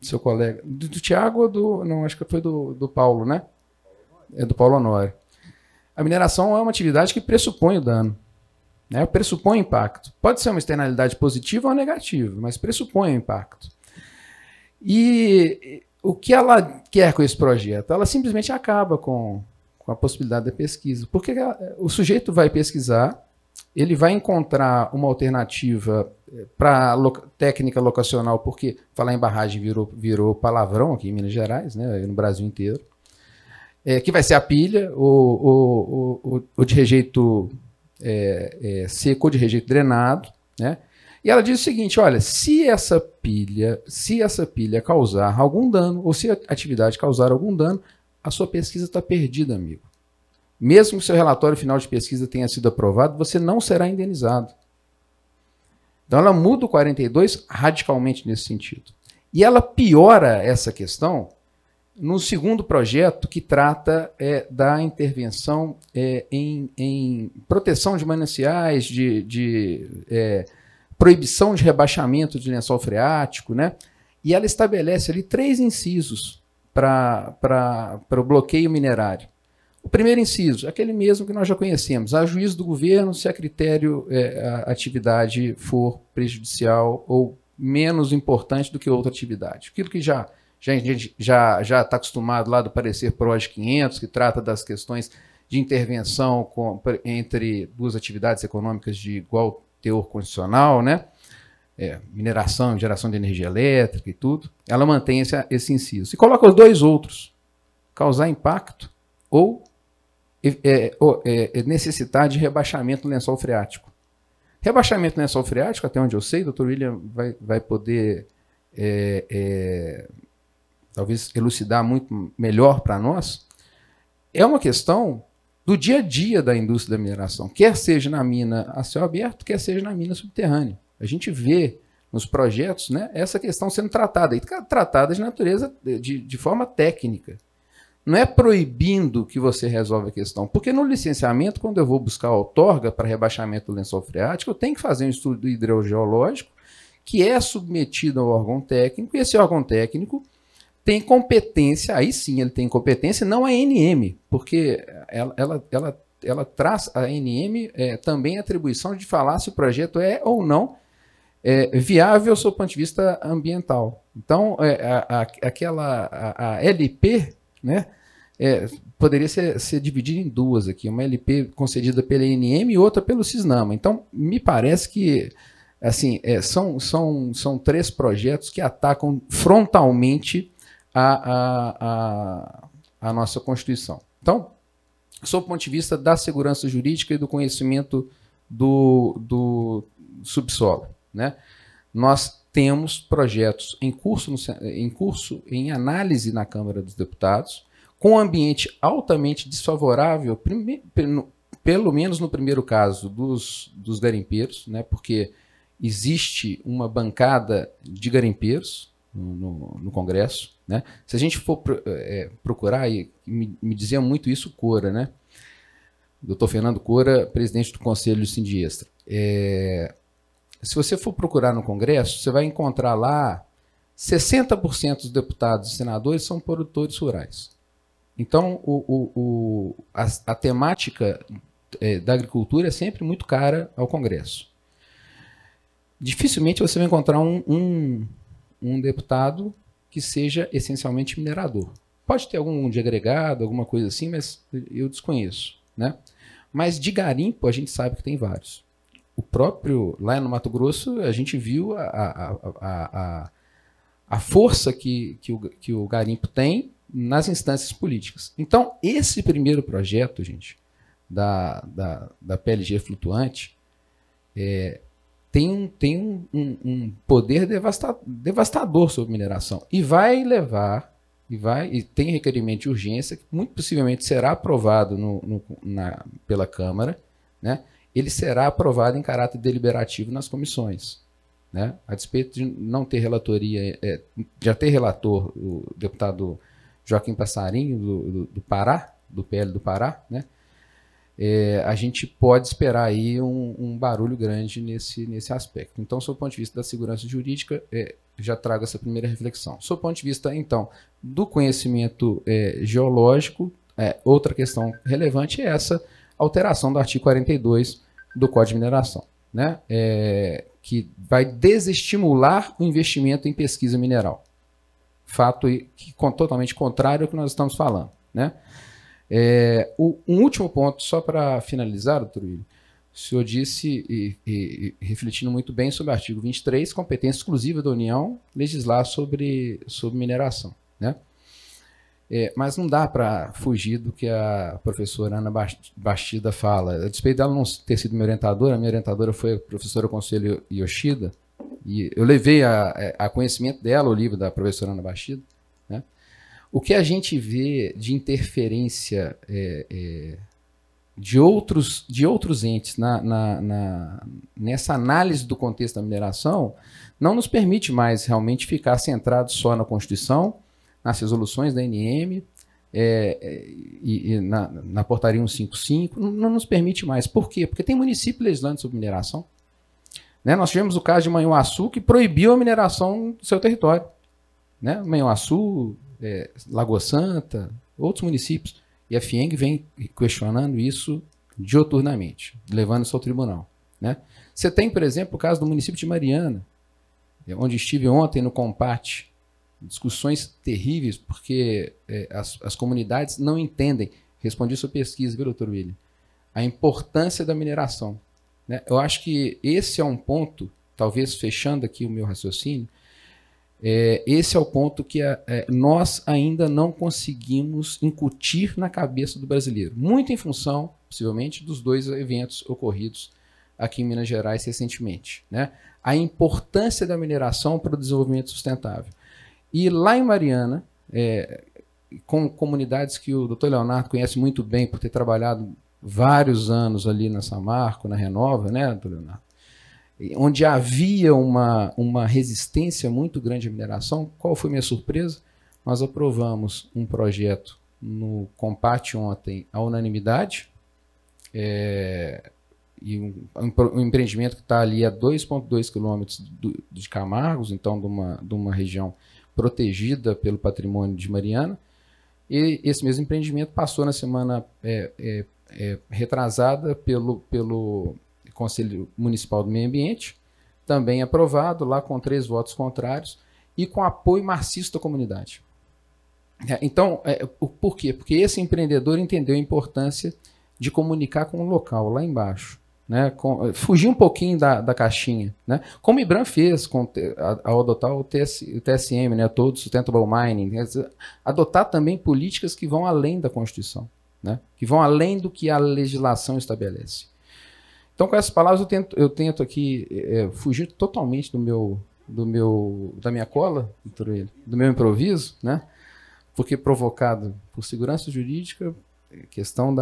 Speaker 5: seu colega, do Tiago ou não, acho que foi do Paulo, né? Do Paulo Honório. A mineração é uma atividade que pressupõe o dano, né? Pressupõe impacto. Pode ser uma externalidade positiva ou negativa, mas pressupõe o impacto. E o que ela quer com esse projeto? Ela simplesmente acaba com a possibilidade da pesquisa. Porque o sujeito vai pesquisar, ele vai encontrar uma alternativa para técnica locacional, porque falar em barragem virou palavrão aqui em Minas Gerais, né, no Brasil inteiro, que vai ser a pilha, o de rejeito seco ou de rejeito drenado, né? E ela diz o seguinte, olha, se essa pilha causar algum dano, ou se a atividade causar algum dano, a sua pesquisa está perdida, amigo. Mesmo que o seu relatório final de pesquisa tenha sido aprovado, você não será indenizado. Então ela muda o 42 radicalmente nesse sentido. E ela piora essa questão no segundo projeto, que trata da intervenção em proteção de mananciais, de proibição de rebaixamento de lençol freático, né? E ela estabelece ali 3 incisos para o bloqueio minerário. O primeiro inciso, aquele mesmo que nós já conhecemos, a juízo do governo, se a critério a atividade for prejudicial ou menos importante do que outra atividade. Aquilo que já está acostumado lá do parecer PROD 500, que trata das questões de intervenção entre duas atividades econômicas de igual teor constitucional, né? Mineração, geração de energia elétrica e tudo, ela mantém esse inciso. E coloca os 2 outros, causar impacto ou necessitar de rebaixamento no lençol freático. Rebaixamento no lençol freático, até onde eu sei, o Dr. William vai poder talvez elucidar muito melhor para nós, é uma questão do dia a dia da indústria da mineração, quer seja na mina a céu aberto, quer seja na mina subterrânea. A gente vê nos projetos, né, essa questão sendo tratada, e tratada de natureza, de forma técnica. Não é proibindo que você resolve a questão, porque no licenciamento, quando eu vou buscar a outorga para rebaixamento do lençol freático, eu tenho que fazer um estudo hidrogeológico que é submetido ao órgão técnico, e esse órgão técnico tem competência, aí sim ele tem competência, não a ANM, porque ela traz a ANM também a atribuição de falar se o projeto é ou não viável sob o ponto de vista ambiental. Então, a LP, né, poderia ser dividida em 2 aqui, uma LP concedida pela ANM e outra pelo CISNAMA. Então, me parece que assim, são 3 projetos que atacam frontalmente a nossa Constituição. Então, sob o ponto de vista da segurança jurídica e do conhecimento do subsolo, né, nós temos projetos em curso em análise na Câmara dos Deputados, com um ambiente altamente desfavorável, pelo menos no primeiro caso dos garimpeiros, né, porque existe uma bancada de garimpeiros no Congresso, né? Se a gente for procurar, e me dizia muito isso o Cora, né? Dr. Fernando Cora, presidente do Conselho Sindiestra. Se você for procurar no Congresso, você vai encontrar lá 60% dos deputados e senadores são produtores rurais. Então, a temática da agricultura é sempre muito cara ao Congresso. Dificilmente você vai encontrar um deputado que seja essencialmente minerador. Pode ter algum de agregado, alguma coisa assim, mas eu desconheço, né? Mas de garimpo a gente sabe que tem vários. O próprio, lá no Mato Grosso, a gente viu a força que o garimpo tem nas instâncias políticas. Então, esse primeiro projeto, gente, da PLG flutuante, tem um poder devastador sobre mineração. E vai levar, e tem requerimento de urgência, que muito possivelmente será aprovado pela Câmara, né? Ele será aprovado em caráter deliberativo nas comissões, né? A despeito de não ter relatoria, já ter relator o deputado Joaquim Passarinho, do Pará, do PL do Pará, né? A gente pode esperar aí um barulho grande nesse aspecto. Então, sob o ponto de vista da segurança jurídica, já trago essa primeira reflexão. Sob o ponto de vista, então, do conhecimento geológico, outra questão relevante é essa alteração do artigo 42 do Código de Mineração, né? Que vai desestimular o investimento em pesquisa mineral. fato totalmente contrário ao que nós estamos falando, né? Um último ponto, só para finalizar, doutor William, o senhor disse, refletindo muito bem sobre o artigo 23, competência exclusiva da União legislar sobre mineração, né? Mas não dá para fugir do que a professora Ana Bastida fala. A despeito dela não ter sido minha orientadora foi a professora Conselho Yoshida, e eu levei a conhecimento dela o livro da professora Ana Bastida, né? O que a gente vê de interferência de outros entes nessa análise do contexto da mineração não nos permite mais realmente ficar centrados só na Constituição, nas resoluções da ANM e na portaria 155, não nos permite mais. Por quê? Porque tem município legislando sobre mineração. Né? Nós tivemos o caso de Manhuaçu, que proibiu a mineração do seu território. Né? Manhuaçu, Lagoa Santa, outros municípios. E a FIENG vem questionando isso dioturnamente, levando isso ao tribunal. Né? Você tem, por exemplo, o caso do município de Mariana, onde estive ontem no Compate, discussões terríveis, porque as comunidades não entendem, respondi sua pesquisa, viu, doutor William, a importância da mineração. Né? Eu acho que esse é um ponto, talvez fechando aqui o meu raciocínio, esse é o ponto que nós ainda não conseguimos incutir na cabeça do brasileiro, muito em função, possivelmente, dos 2 eventos ocorridos aqui em Minas Gerais recentemente. Né? A importância da mineração para o desenvolvimento sustentável. E lá em Mariana, com comunidades que o doutor Leonardo conhece muito bem, por ter trabalhado vários anos ali na Samarco, na Renova, né, doutor Leonardo? Onde havia uma resistência muito grande à mineração. Qual foi minha surpresa? Nós aprovamos um projeto no Compate ontem à unanimidade, e um empreendimento que está ali a 2,2 quilômetros de Camargos, então de uma região protegida pelo patrimônio de Mariana, e esse mesmo empreendimento passou na semana retrasada pelo Conselho Municipal do Meio Ambiente, também aprovado, lá com 3 votos contrários, e com apoio maciço da comunidade. Então, por quê? Porque esse empreendedor entendeu a importância de comunicar com o local, lá embaixo. Né, fugir um pouquinho da caixinha, né, como o IBRAM fez ao adotar o TSM, né, todo Sustainable Mining, né, adotar também políticas que vão além da Constituição, né, que vão além do que a legislação estabelece. Então, com essas palavras, eu tento aqui fugir totalmente da minha cola, do meu improviso, né, porque provocado por segurança jurídica, questão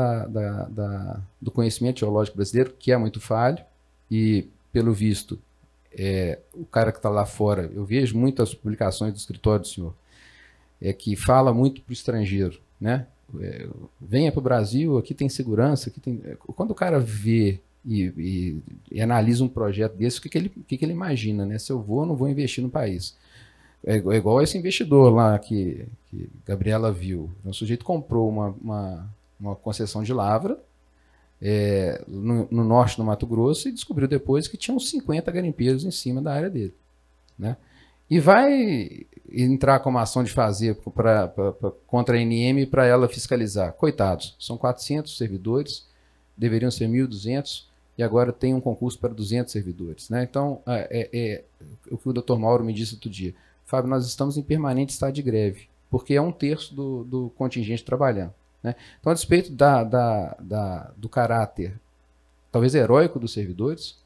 Speaker 5: do conhecimento geológico brasileiro, que é muito falho, e, pelo visto, o cara que está lá fora, eu vejo muitas publicações do escritório do senhor, que fala muito para o estrangeiro, né? Venha para o Brasil, aqui tem segurança, aqui tem... Quando o cara vê e analisa um projeto desse, o que ele imagina, né? Se eu vou ou não vou investir no país. É igual esse investidor lá que Gabriela viu. Um sujeito comprou uma concessão de lavra no norte do Mato Grosso e descobriu depois que tinham 50 garimpeiros em cima da área dele. Né? E vai entrar com uma ação de fazer contra a ANM para ela fiscalizar. Coitados, são 400 servidores, deveriam ser 1.200 e agora tem um concurso para 200 servidores. Né? Então, o que o Dr. Mauro me disse outro dia. Fábio, nós estamos em permanente estado de greve, porque é 1/3 do contingente trabalhando. Né? Então, a despeito do caráter, talvez heróico dos servidores,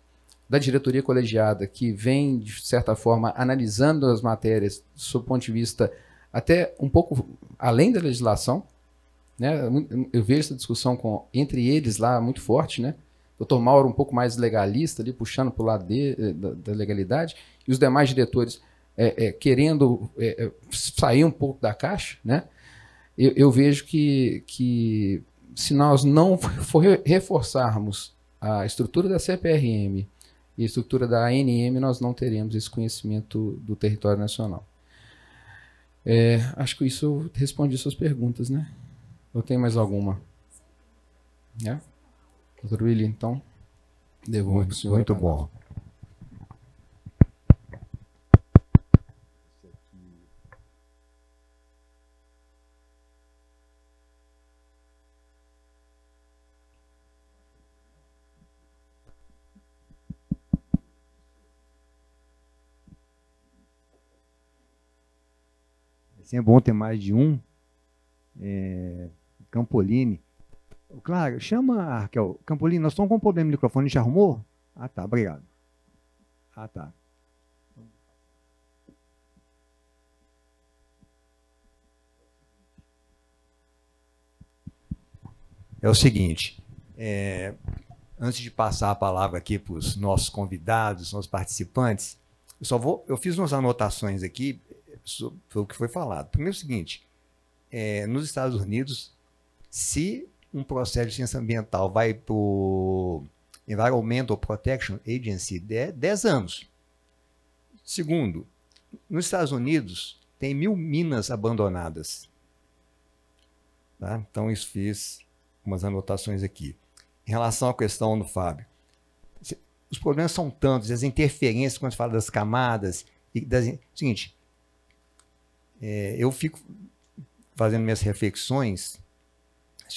Speaker 5: da diretoria colegiada, que vem, de certa forma, analisando as matérias sob o ponto de vista até um pouco além da legislação, né? Eu vejo essa discussão entre eles lá muito forte, né? Dr. Mauro um pouco mais legalista, ali, puxando para o lado da legalidade, e os demais diretores querendo sair um pouco da caixa, né? Eu vejo que se nós não reforçarmos a estrutura da CPRM e a estrutura da ANM, nós não teremos esse conhecimento do território nacional. Acho que isso eu respondi suas perguntas, né? Ou tem mais alguma? Doutor William, então, devolvo para o senhor.
Speaker 1: Muito bom. É bom ter mais de um. Campolini. Claro, chama a Raquel. Campolini, nós estamos com um problema no microfone, já arrumou? Ah, tá, obrigado. Ah, tá. É o seguinte, antes de passar a palavra aqui para os nossos convidados, nossos participantes, eu fiz umas anotações aqui sobre o que foi falado. Primeiro é o seguinte, nos Estados Unidos, se um processo de licença ambiental vai para o Environmental Protection Agency, 10 anos. Segundo, nos Estados Unidos, tem 1.000 minas abandonadas. Tá? Então, isso fiz umas anotações aqui. Em relação à questão do Fábio, os problemas são tantos, as interferências, quando se fala das camadas, seguinte, eu fico fazendo minhas reflexões,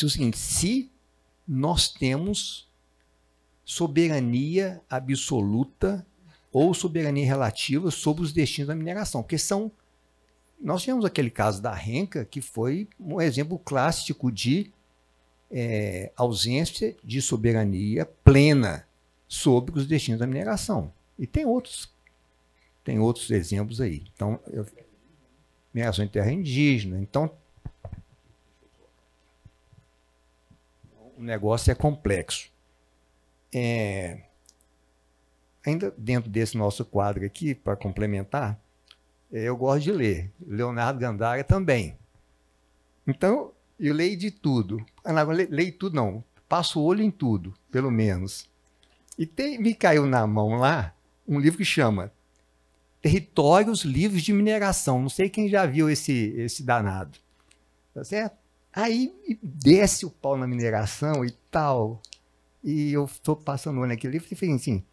Speaker 1: o seguinte, se nós temos soberania absoluta ou soberania relativa sobre os destinos da mineração, porque nós tivemos aquele caso da Renca, que foi um exemplo clássico de ausência de soberania plena sobre os destinos da mineração. E tem outros exemplos aí. Então, mineração em terra indígena. Então, o negócio é complexo. Ainda dentro desse nosso quadro aqui, para complementar, eu gosto de ler. Leonardo Gandara também. Então, eu leio de tudo. Leio tudo não. Passo o olho em tudo, pelo menos. E me caiu na mão lá um livro que chama Territórios Livres de Mineração. Não sei quem já viu esse danado. Tá certo? Aí desce o pau na mineração e tal. E eu estou passando o olho naquele livro e falei assim,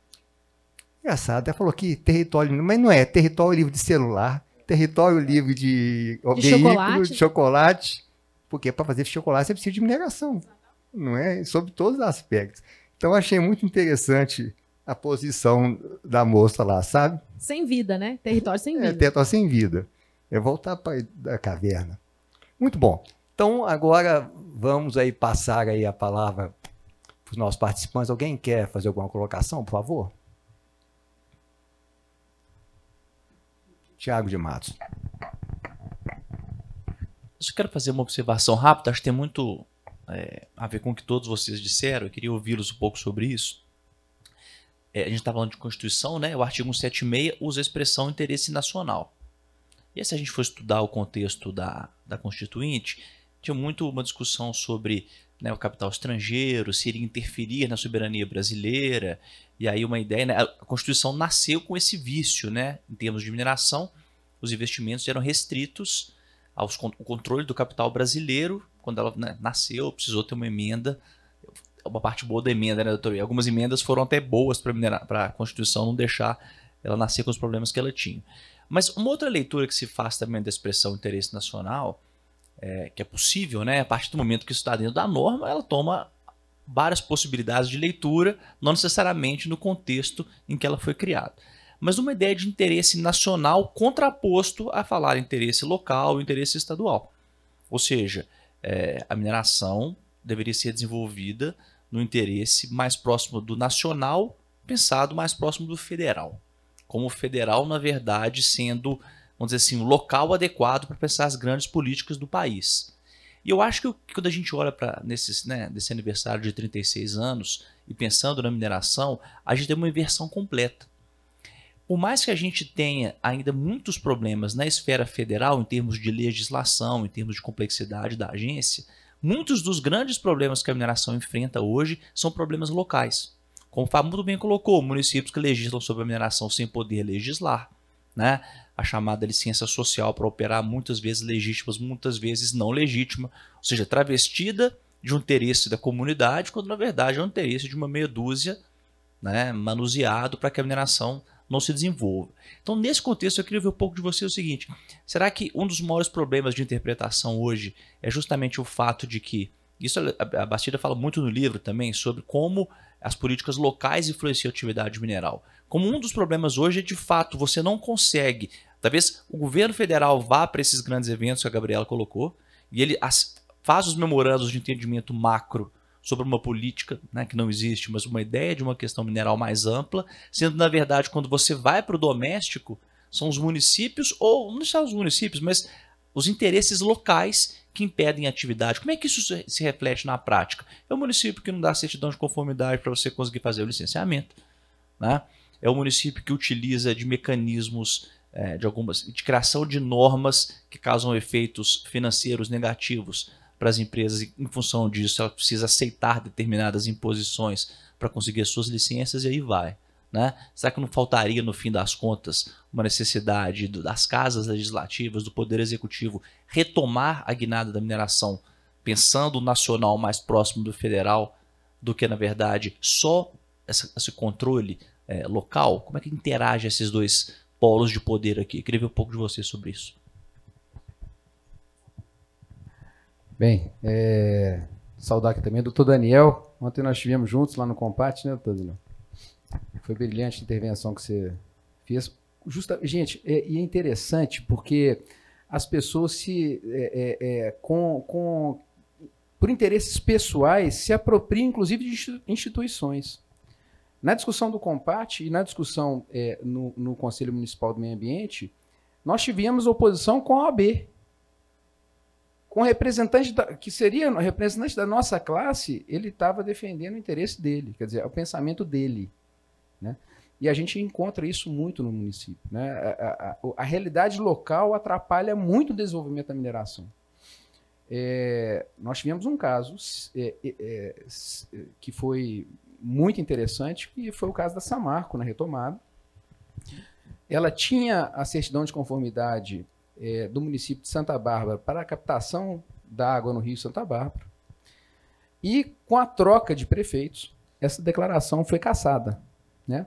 Speaker 1: engraçado, até falou que território, mas não é território livre de celular, território livre de veículo, de chocolate, porque para fazer chocolate você precisa de mineração, não é? Sobre todos os aspectos. Então eu achei muito interessante a posição da moça lá, sabe?
Speaker 4: Sem vida, né? Território sem vida.
Speaker 1: Território sem vida. É voltar para a caverna. Muito bom. Então agora vamos aí passar aí a palavra para os nossos participantes. Alguém quer fazer alguma colocação, por favor? Tiago de Matos.
Speaker 3: Eu quero fazer uma observação rápida, acho que tem muito a ver com o que todos vocês disseram, eu queria ouvi-los um pouco sobre isso. A gente está falando de Constituição, né? O artigo 176 usa a expressão interesse nacional. E aí, se a gente for estudar o contexto da Constituinte, tinha muito uma discussão sobre, né, o capital estrangeiro, se iria interferir na soberania brasileira, e aí uma ideia, né, a Constituição nasceu com esse vício, né, em termos de mineração, os investimentos eram restritos ao controle do capital brasileiro. Quando ela, né, nasceu, precisou ter uma emenda, uma parte boa da emenda, né, doutor? E algumas emendas foram até boas para a Constituição não deixar ela nascer com os problemas que ela tinha. Mas uma outra leitura que se faz também da expressão interesse nacional, que é possível, né, a partir do momento que isso está dentro da norma, ela toma várias possibilidades de leitura, não necessariamente no contexto em que ela foi criada. Mas uma ideia de interesse nacional contraposto a falar interesse local, interesse estadual. Ou seja, a mineração deveria ser desenvolvida no interesse mais próximo do nacional, pensado mais próximo do federal. Como o federal, na verdade, sendo, vamos dizer assim, o local adequado para pensar as grandes políticas do país. E eu acho que quando a gente olha para nesse aniversário de 36 anos e pensando na mineração, a gente tem uma inversão completa. Por mais que a gente tenha ainda muitos problemas na esfera federal, em termos de legislação, em termos de complexidade da agência, muitos dos grandes problemas que a mineração enfrenta hoje são problemas locais. Como o Fábio muito bem colocou, municípios que legislam sobre a mineração sem poder legislar, né? A chamada licença social para operar, muitas vezes legítimas, muitas vezes não legítima, ou seja, travestida de um interesse da comunidade, quando na verdade é um interesse de uma meia dúzia, né, manuseado para que a mineração não se desenvolva. Então, nesse contexto, eu queria ver um pouco de você o seguinte: será que um dos maiores problemas de interpretação hoje é justamente o fato de que, isso a Bastida fala muito no livro também, sobre como as políticas locais influenciam a atividade mineral. Como um dos problemas hoje é, de fato, você não consegue Talvez o governo federal vá para esses grandes eventos que a Gabriela colocou e ele faz os memorandos de entendimento macro sobre uma política, né, que não existe, mas uma ideia de uma questão mineral mais ampla, sendo, na verdade, quando você vai para o doméstico, são os municípios, ou não só os municípios, mas os interesses locais que impedem a atividade. Como é que isso se reflete na prática? É o município que não dá certidão de conformidade para você conseguir fazer o licenciamento, né? É o município que utiliza de mecanismos de criação de normas que causam efeitos financeiros negativos para as empresas e, em função disso, ela precisa aceitar determinadas imposições para conseguir as suas licenças e aí vai, né? Será que não faltaria, no fim das contas, uma necessidade das casas legislativas, do Poder Executivo, retomar a guinada da mineração, pensando o nacional mais próximo do federal, do que, na verdade, só esse controle local? Como é que interage esses dois polos de poder aqui? Eu queria ver um pouco de você sobre isso.
Speaker 5: Bem, saudar aqui também o doutor Daniel. Ontem nós estivemos juntos lá no Compat, né, doutor Daniel? Foi brilhante a intervenção que você fez. Gente, e é interessante porque as pessoas por interesses pessoais, se apropriam, inclusive, de instituições. Na discussão do Compat e na discussão no Conselho Municipal do Meio Ambiente, nós tivemos oposição com a OAB, com o representante que seria o representante da nossa classe. Ele estava defendendo o interesse dele, quer dizer, o pensamento dele, né? E a gente encontra isso muito no município, né? A realidade local atrapalha muito o desenvolvimento da mineração. Nós tivemos um caso que foi muito interessante, que foi o caso da Samarco, na retomada. Ela tinha a certidão de conformidade do município de Santa Bárbara para a captação da água no Rio Santa Bárbara, e com a troca de prefeitos, essa declaração foi cassada, né?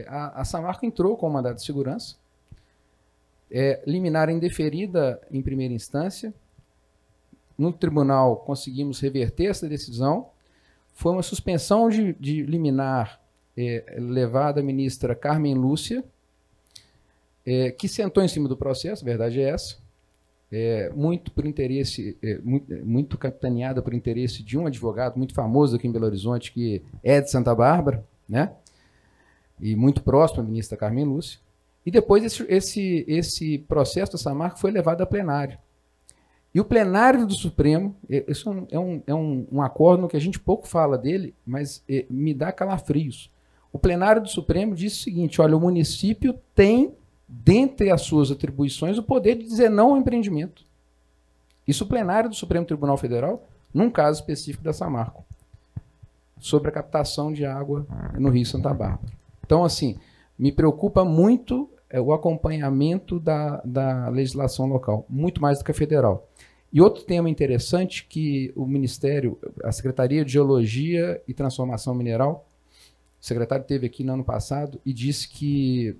Speaker 5: A Samarco entrou com o mandado de segurança, liminar indeferida em primeira instância. No tribunal conseguimos reverter essa decisão. Foi uma suspensão de liminar levada à ministra Carmen Lúcia, que sentou em cima do processo, a verdade é essa, muito por interesse, muito capitaneada por interesse de um advogado muito famoso aqui em Belo Horizonte, que é de Santa Bárbara, né? E muito próximo à ministra Carmen Lúcia. E depois esse processo da Samarco foi levado a plenário. E o plenário do Supremo, isso é um acordo que a gente pouco fala dele, mas me dá calafrios. O plenário do Supremo disse o seguinte: olha, o município tem, dentre as suas atribuições, o poder de dizer não ao empreendimento. Isso o plenário do Supremo Tribunal Federal, num caso específico da Samarco, sobre a captação de água no Rio Santa Bárbara. Então, assim, me preocupa muito o acompanhamento da legislação local, muito mais do que a federal. E outro tema interessante que o Ministério, a Secretaria de Geologia e Transformação Mineral, o secretário esteve aqui no ano passado e disse que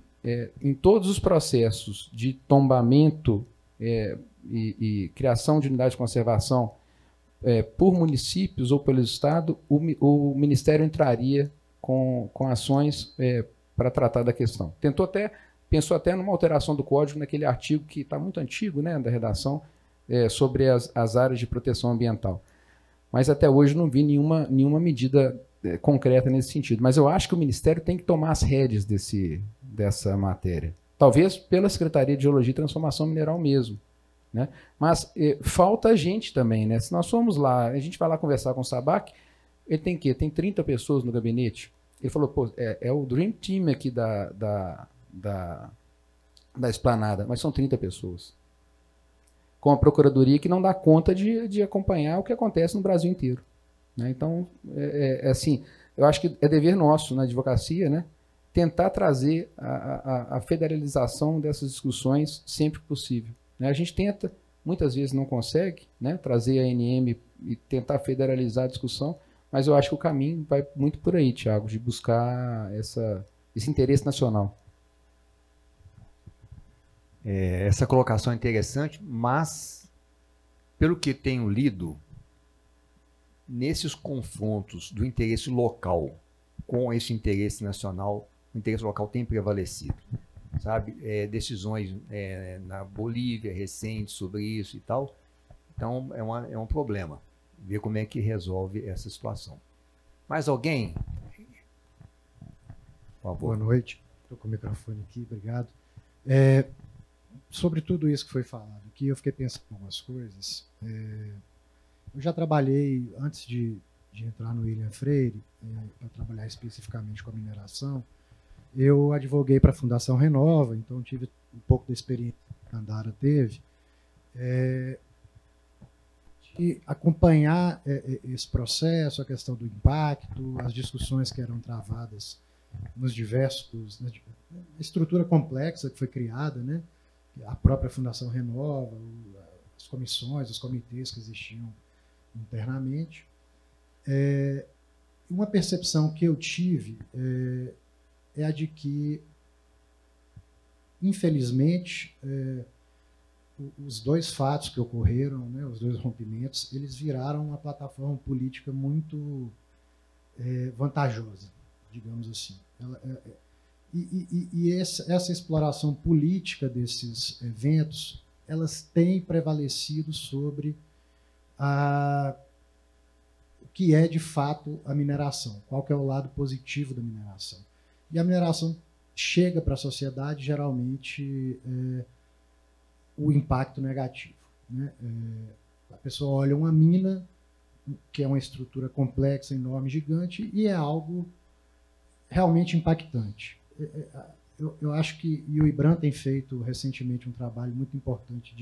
Speaker 5: em todos os processos de tombamento e criação de unidade de conservação por municípios ou pelo Estado, o Ministério entraria com ações para tratar da questão. Pensou até numa alteração do código naquele artigo que está muito antigo, né, da redação, sobre as áreas de proteção ambiental. Mas até hoje não vi nenhuma medida concreta nesse sentido. Mas eu acho que o Ministério tem que tomar as rédeas dessa matéria. Talvez pela Secretaria de Geologia e Transformação Mineral mesmo, né? Mas falta gente também, né? Se nós formos lá, a gente vai lá conversar com o Sabac, ele tem quê? Tem 30 pessoas no gabinete. Ele falou, pô, é o Dream Team aqui da esplanada, mas são 30 pessoas. Com a Procuradoria que não dá conta de acompanhar o que acontece no Brasil inteiro, né? Então, assim, eu acho que é dever nosso na advocacia, né, tentar trazer a federalização dessas discussões sempre que possível, né? A gente tenta, muitas vezes não consegue, né, trazer a ANM e tentar federalizar a discussão, mas eu acho que o caminho vai muito por aí, Thiago, de buscar esse interesse nacional.
Speaker 1: Essa colocação é interessante, mas, pelo que tenho lido, nesses confrontos do interesse local com esse interesse nacional, o interesse local tem prevalecido. sabe, decisões na Bolívia recentes sobre isso e tal. Então, é um problema ver como é que resolve essa situação. Mais alguém? Por favor.
Speaker 6: Boa noite. Estou com o microfone aqui, obrigado. Sobre tudo isso que foi falado aqui, eu fiquei pensando em algumas coisas. Eu já trabalhei, antes de entrar no William Freire, para trabalhar especificamente com a mineração, eu advoguei para a Fundação Renova, então tive um pouco da experiência que a Andara teve, de acompanhar esse processo, a questão do impacto, as discussões que eram travadas nos diversos, né, a estrutura complexa que foi criada, né, a própria Fundação Renova, as comissões, os comitês que existiam internamente. Uma percepção que eu tive é a de que, infelizmente, os dois fatos que ocorreram, né, os dois rompimentos, eles viraram uma plataforma política muito vantajosa, digamos assim. Essa exploração política desses eventos, elas têm prevalecido sobre o que é de fato a mineração, qual que é o lado positivo da mineração. E a mineração chega para a sociedade, geralmente, o impacto negativo, né? A pessoa olha uma mina, que é uma estrutura complexa, enorme, gigante, e é algo realmente impactante. Eu acho que o IBRAM tem feito recentemente um trabalho muito importante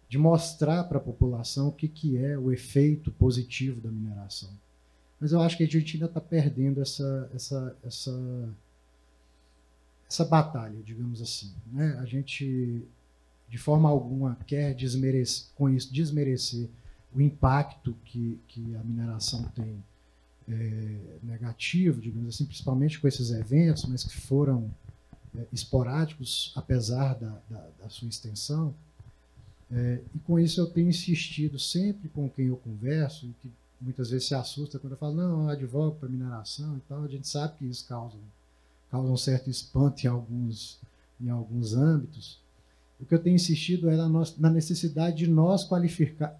Speaker 6: de mostrar para a população o que é o efeito positivo da mineração. Mas eu acho que a gente ainda está perdendo essa batalha, digamos assim, né? A gente, de forma alguma, quer com isso desmerecer o impacto que a mineração tem negativo, digamos assim, principalmente com esses eventos, mas que foram esporádicos, apesar da sua extensão. E com isso eu tenho insistido sempre com quem eu converso, e que muitas vezes se assusta quando eu falo, não, eu advogo para mineração e tal. A gente sabe que isso causa um certo espanto em alguns âmbitos. O que eu tenho insistido é na necessidade de nós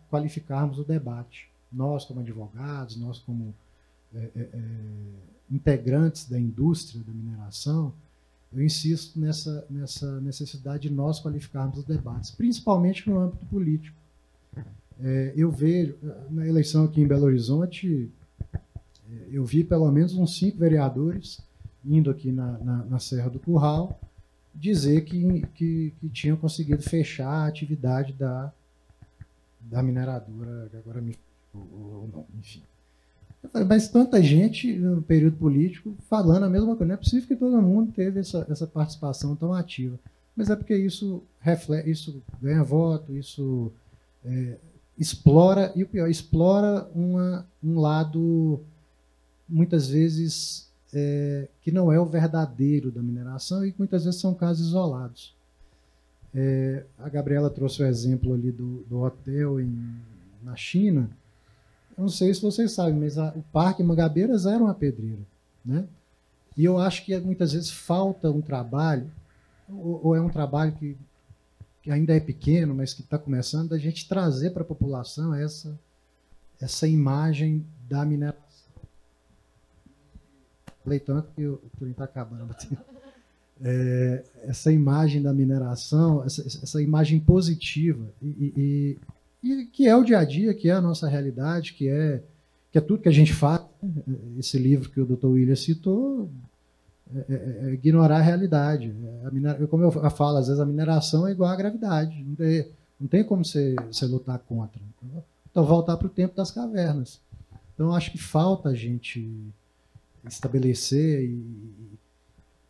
Speaker 6: qualificarmos o debate. Nós como advogados, nós como integrantes da indústria da mineração, eu insisto nessa necessidade de nós qualificarmos os debates, principalmente no âmbito político. Eu vejo, na eleição aqui em Belo Horizonte, eu vi pelo menos uns 5 vereadores indo aqui na Serra do Curral dizer que tinham conseguido fechar a atividade da mineradora, que agora ou não, enfim. Eu falei, mas tanta gente no período político falando a mesma coisa. Não é possível que todo mundo teve essa participação tão ativa. Mas é porque isso ganha voto, isso explora, e o pior, explora um lado, muitas vezes, que não é o verdadeiro da mineração e que muitas vezes são casos isolados. A Gabriela trouxe o exemplo ali do hotel na China. Eu não sei se vocês sabem, mas o Parque Mangabeiras era uma pedreira, né? E eu acho que muitas vezes falta um trabalho, ou é um trabalho que ainda é pequeno, mas que está começando, da gente trazer para a população essa imagem da mineração. Falei tanto que o trem está acabando. Essa imagem da mineração, essa imagem positiva, e que é o dia a dia, que é a nossa realidade, que é tudo que a gente faz. Esse livro que o Dr. William citou é ignorar a realidade. Como eu falo, às vezes a mineração é igual à gravidade. Não tem como você lutar contra. Então, voltar para o tempo das cavernas. Então, acho que falta a gente estabelecer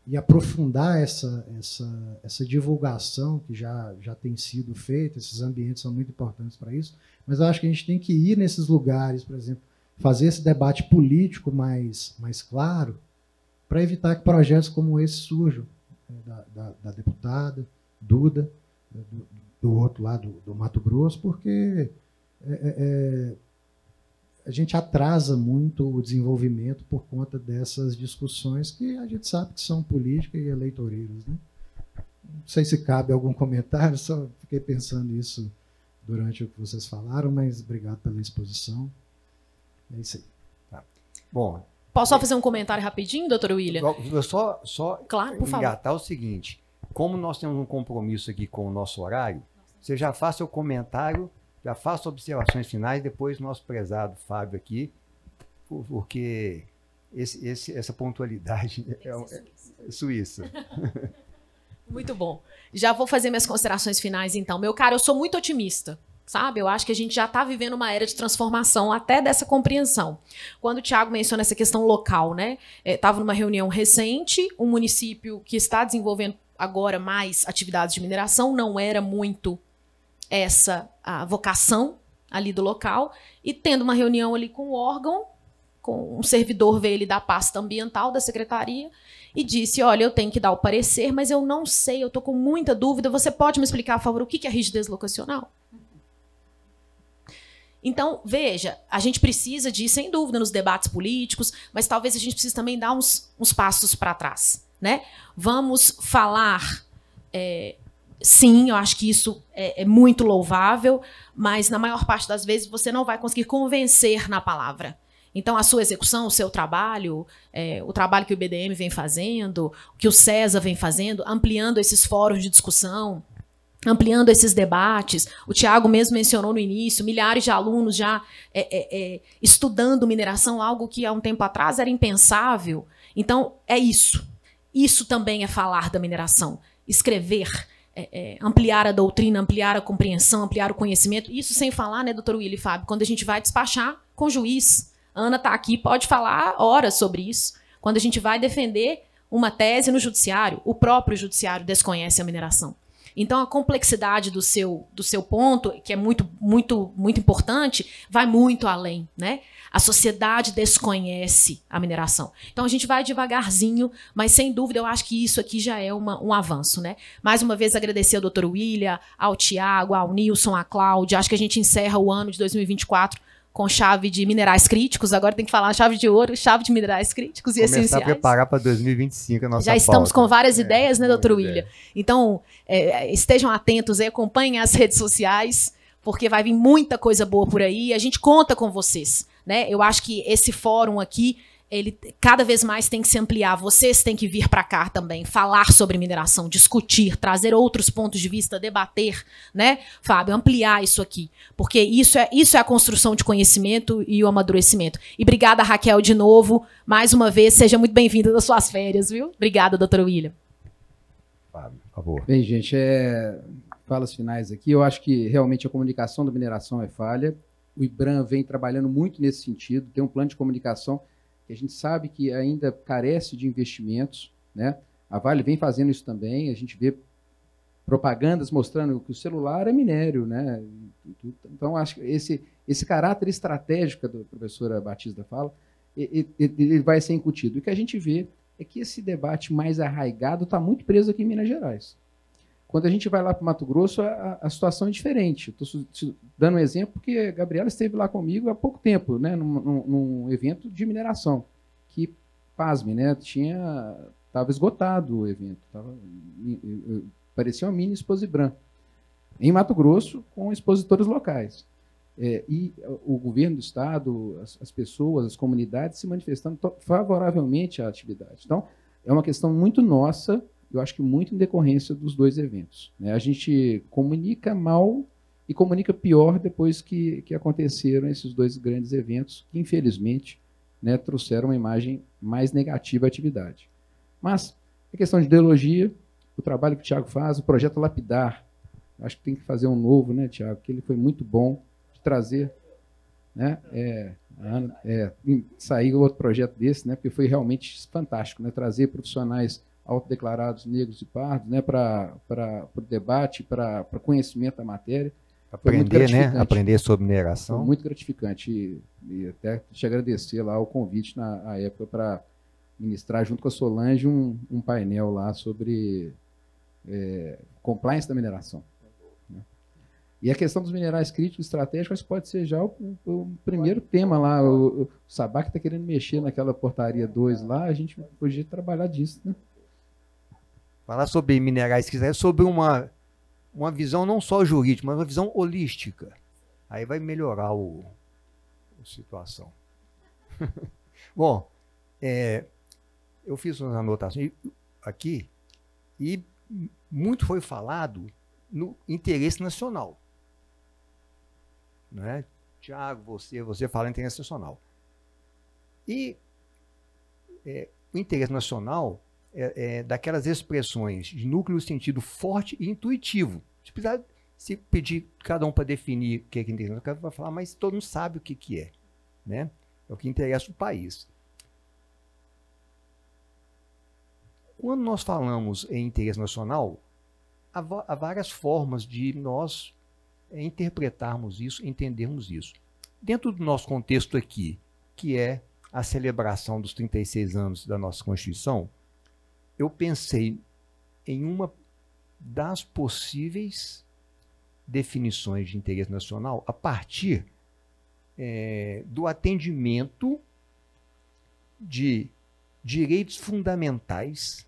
Speaker 6: e aprofundar essa divulgação que já tem sido feita. Esses ambientes são muito importantes para isso, mas eu acho que a gente tem que ir nesses lugares, por exemplo, fazer esse debate político mais claro, para evitar que projetos como esse surjam, da deputada Duda, do outro lado do Mato Grosso, porque a gente atrasa muito o desenvolvimento por conta dessas discussões que a gente sabe que são políticas e eleitoreiras, né? Não sei se cabe algum comentário, só fiquei pensando nisso durante o que vocês falaram, mas obrigado pela exposição. É isso aí.
Speaker 1: Tá. Bom,
Speaker 4: Posso só fazer um comentário rapidinho, doutor William?
Speaker 1: eu só
Speaker 4: Claro, por favor.
Speaker 1: engatar o seguinte, como nós temos um compromisso aqui com o nosso horário, você já faz seu comentário, já faça observações finais, depois nosso prezado Fábio aqui, porque essa pontualidade é suíça.
Speaker 4: Muito bom. Já vou fazer minhas considerações finais, então. Meu caro, eu sou muito otimista, sabe? Eu acho que a gente já está vivendo uma era de transformação até dessa compreensão. Quando o Tiago menciona essa questão local, né? Estava numa reunião recente, um município que está desenvolvendo agora mais atividades de mineração, não era muito essa a vocação ali do local, e tendo uma reunião ali com o órgão, com um servidor veio ele da pasta ambiental da secretaria e disse, olha, eu tenho que dar o parecer, mas eu não sei, eu estou com muita dúvida, você pode me explicar, por favor, o que é rigidez locacional? Então, veja, a gente precisa de ir, sem dúvida, nos debates políticos, mas talvez a gente precise também dar uns passos para trás, né? Vamos falar, sim, eu acho que isso é muito louvável, mas na maior parte das vezes você não vai conseguir convencer na palavra. Então, a sua execução, o seu trabalho, o trabalho que o IBDM vem fazendo, que o CESA vem fazendo, ampliando esses fóruns de discussão, ampliando esses debates. O Tiago mesmo mencionou no início, milhares de alunos já estudando mineração, algo que há um tempo atrás era impensável. Então, é isso. Isso também é falar da mineração. Escrever, ampliar a doutrina, ampliar a compreensão, ampliar o conhecimento. Isso sem falar, né, doutor William e Fábio, quando a gente vai despachar com o juiz. A Ana está aqui, pode falar horas sobre isso. Quando a gente vai defender uma tese no judiciário, o próprio judiciário desconhece a mineração. Então, a complexidade do seu ponto, que é muito, muito, muito importante, vai muito além, né? A sociedade desconhece a mineração. Então, a gente vai devagarzinho, mas, sem dúvida, eu acho que isso aqui já é um avanço, né? Mais uma vez, agradecer ao doutor William, ao Tiago, ao Nilson, à Cláudia. Acho que a gente encerra o ano de 2024 com chave de minerais críticos, agora tem que falar chave de ouro, chave de minerais críticos e essenciais.
Speaker 1: Começar a preparar para 2025 a nossa
Speaker 4: Já estamos
Speaker 1: pauta.
Speaker 4: com várias ideias, né, doutor William? Então, estejam atentos aí, acompanhem as redes sociais, porque vai vir muita coisa boa por aí e a gente conta com vocês, né? Eu acho que esse fórum aqui, ele cada vez mais tem que se ampliar. Vocês têm que vir para cá também, falar sobre mineração, discutir, trazer outros pontos de vista, debater, né, Fábio? Ampliar isso aqui, porque isso é a construção de conhecimento e o amadurecimento. E obrigada, Raquel, de novo, mais uma vez, seja muito bem-vinda das suas férias, viu? Obrigada, doutor William.
Speaker 1: Fábio, por favor.
Speaker 5: Bem, gente, falas finais aqui. Eu acho que realmente a comunicação da mineração é falha. O IBRAM vem trabalhando muito nesse sentido, tem um plano de comunicação que a gente sabe que ainda carece de investimentos, né? A Vale vem fazendo isso também, a gente vê propagandas mostrando que o celular é minério, né? Então, acho que esse caráter estratégico que a professora Batista fala, ele vai ser incutido. O que a gente vê é que esse debate mais arraigado está muito preso aqui em Minas Gerais. Quando a gente vai lá para o Mato Grosso, a situação é diferente. Estou dando um exemplo porque a Gabriela esteve lá comigo há pouco tempo, né, num evento de mineração, que, pasme, né, estava esgotado o evento. Parecia uma mini Exposibran, em Mato Grosso, com expositores locais. E o governo do estado, as pessoas, as comunidades se manifestando favoravelmente à atividade. Então, é uma questão muito nossa, eu acho que muito em decorrência dos dois eventos, né? A gente comunica mal e comunica pior depois que aconteceram esses dois grandes eventos, que infelizmente, né, trouxeram uma imagem mais negativa à atividade. Mas a questão de ideologia, o trabalho que o Tiago faz, o projeto Lapidar, acho que tem que fazer um novo, né, Tiago, que ele foi muito bom de trazer, né, sair outro projeto desse, né, porque foi realmente fantástico, né, trazer profissionais autodeclarados negros e pardos, né, para o debate, para conhecimento da matéria.
Speaker 1: Aprender, né? Aprender sobre mineração.
Speaker 5: Foi muito gratificante e até te agradecer lá o convite na época para ministrar junto com a Solange um painel lá sobre compliance da mineração. Né? E a questão dos minerais críticos estratégicos pode ser já o primeiro tema lá. O Sabac está querendo mexer naquela portaria 2 lá, a gente podia trabalhar disso, né?
Speaker 1: falar sobre minerais, se quiser, sobre uma visão não só jurídica, mas uma visão holística. Aí vai melhorar a situação. Bom, eu fiz umas anotações aqui e muito foi falado no interesse nacional. Não é? Tiago, você fala em interesse nacional. E o interesse nacional é daquelas expressões de núcleo sentido forte e intuitivo. Se pedir cada um para definir o que é interesse nacional, vai falar, mas todo mundo sabe o que é. Né? É o que interessa o país. Quando nós falamos em interesse nacional, há várias formas de nós interpretarmos isso, entendermos isso. Dentro do nosso contexto aqui, que é a celebração dos 36 anos da nossa Constituição, eu pensei em uma das possíveis definições de interesse nacional a partir do atendimento de direitos fundamentais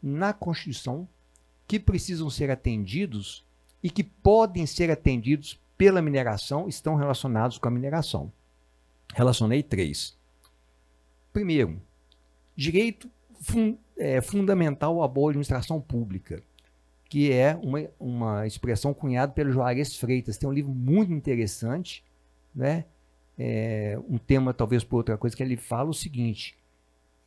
Speaker 1: na Constituição que precisam ser atendidos e que podem ser atendidos pela mineração, estão relacionados com a mineração. Relacionei 3. Primeiro, direito fundamental à boa administração pública, que é uma expressão cunhada pelo Juarez Freitas. Tem um livro muito interessante, né? Um tema talvez por outra coisa, que ele fala o seguinte,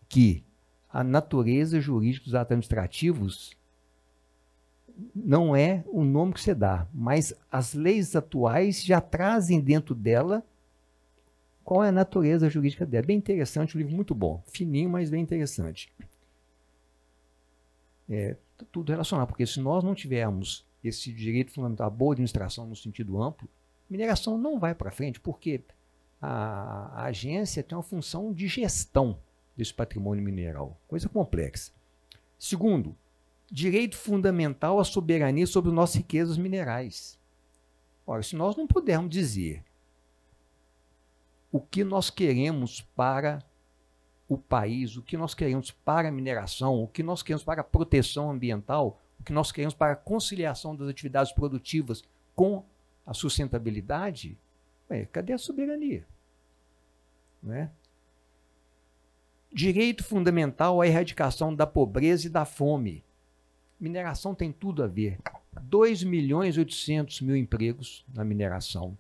Speaker 1: que a natureza jurídica dos atos administrativos não é o nome que você dá, mas as leis atuais já trazem dentro dela qual é a natureza jurídica dela. Bem interessante, um livro muito bom, fininho, mas bem interessante. Tudo relacionado, porque se nós não tivermos esse direito fundamental, a boa administração no sentido amplo, mineração não vai para frente, porque a agência tem uma função de gestão desse patrimônio mineral, coisa complexa. Segundo, direito fundamental à soberania sobre nossas riquezas minerais. Ora, se nós não pudermos dizer o que nós queremos para o país, o que nós queremos para a mineração, o que nós queremos para a proteção ambiental, o que nós queremos para a conciliação das atividades produtivas com a sustentabilidade, cadê a soberania? Não é? Direito fundamental à erradicação da pobreza e da fome. Mineração tem tudo a ver. 2.800.000 empregos na mineração.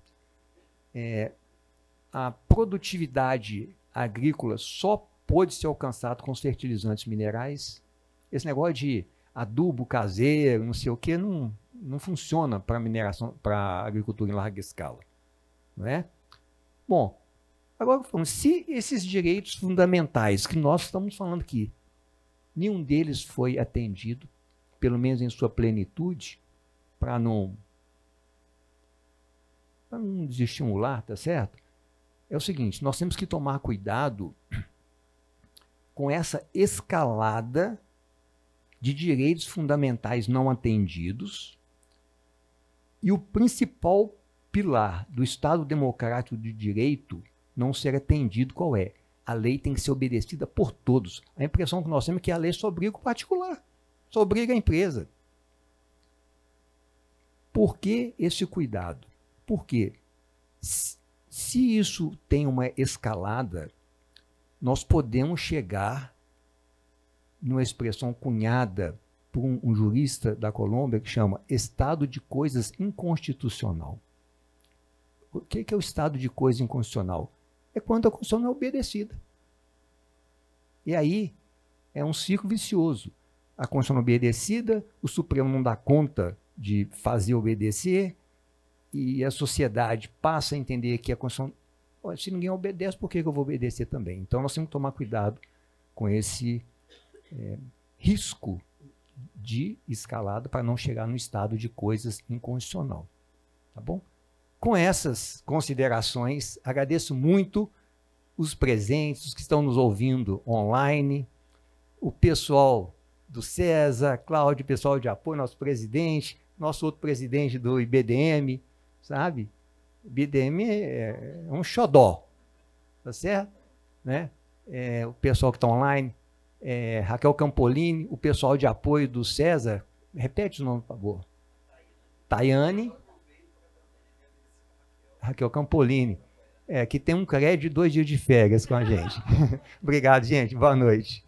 Speaker 1: A produtividade agrícola só pode ser alcançada com os fertilizantes minerais. Esse negócio de adubo caseiro, não sei o que, não funciona para mineração, para agricultura em larga escala. Não é? Bom, agora, se esses direitos fundamentais que nós estamos falando aqui, nenhum deles foi atendido, pelo menos em sua plenitude, para não desestimular, tá certo? É o seguinte, nós temos que tomar cuidado com essa escalada de direitos fundamentais não atendidos e o principal pilar do Estado Democrático de Direito não ser atendido, qual é? A lei tem que ser obedecida por todos. A impressão que nós temos é que a lei só obriga o particular, só obriga a empresa. Por que esse cuidado? Porque se isso tem uma escalada, nós podemos chegar numa expressão cunhada por um jurista da Colômbia que chama estado de coisas inconstitucional. O que é o estado de coisa inconstitucional? É quando a Constituição não é obedecida. E aí é um ciclo vicioso. A Constituição não é obedecida, o Supremo não dá conta de fazer obedecer, e a sociedade passa a entender que a Constituição, se ninguém obedece, por que eu vou obedecer também? Então nós temos que tomar cuidado com esse risco de escalada para não chegar no estado de coisas inconstitucional. Tá bom? Com essas considerações, agradeço muito os presentes, os que estão nos ouvindo online, o pessoal do César, Cláudio, pessoal de apoio, nosso presidente, nosso outro presidente do IBDM, sabe? O IBDM é um xodó, tá certo? Né? O pessoal que está online, Raquel Campolini, o pessoal de apoio do César, repete o nome, por favor. Tayane, Raquel Campolini, que tem um crédito de 2 dias de férias com a gente. Obrigado, gente. Boa noite.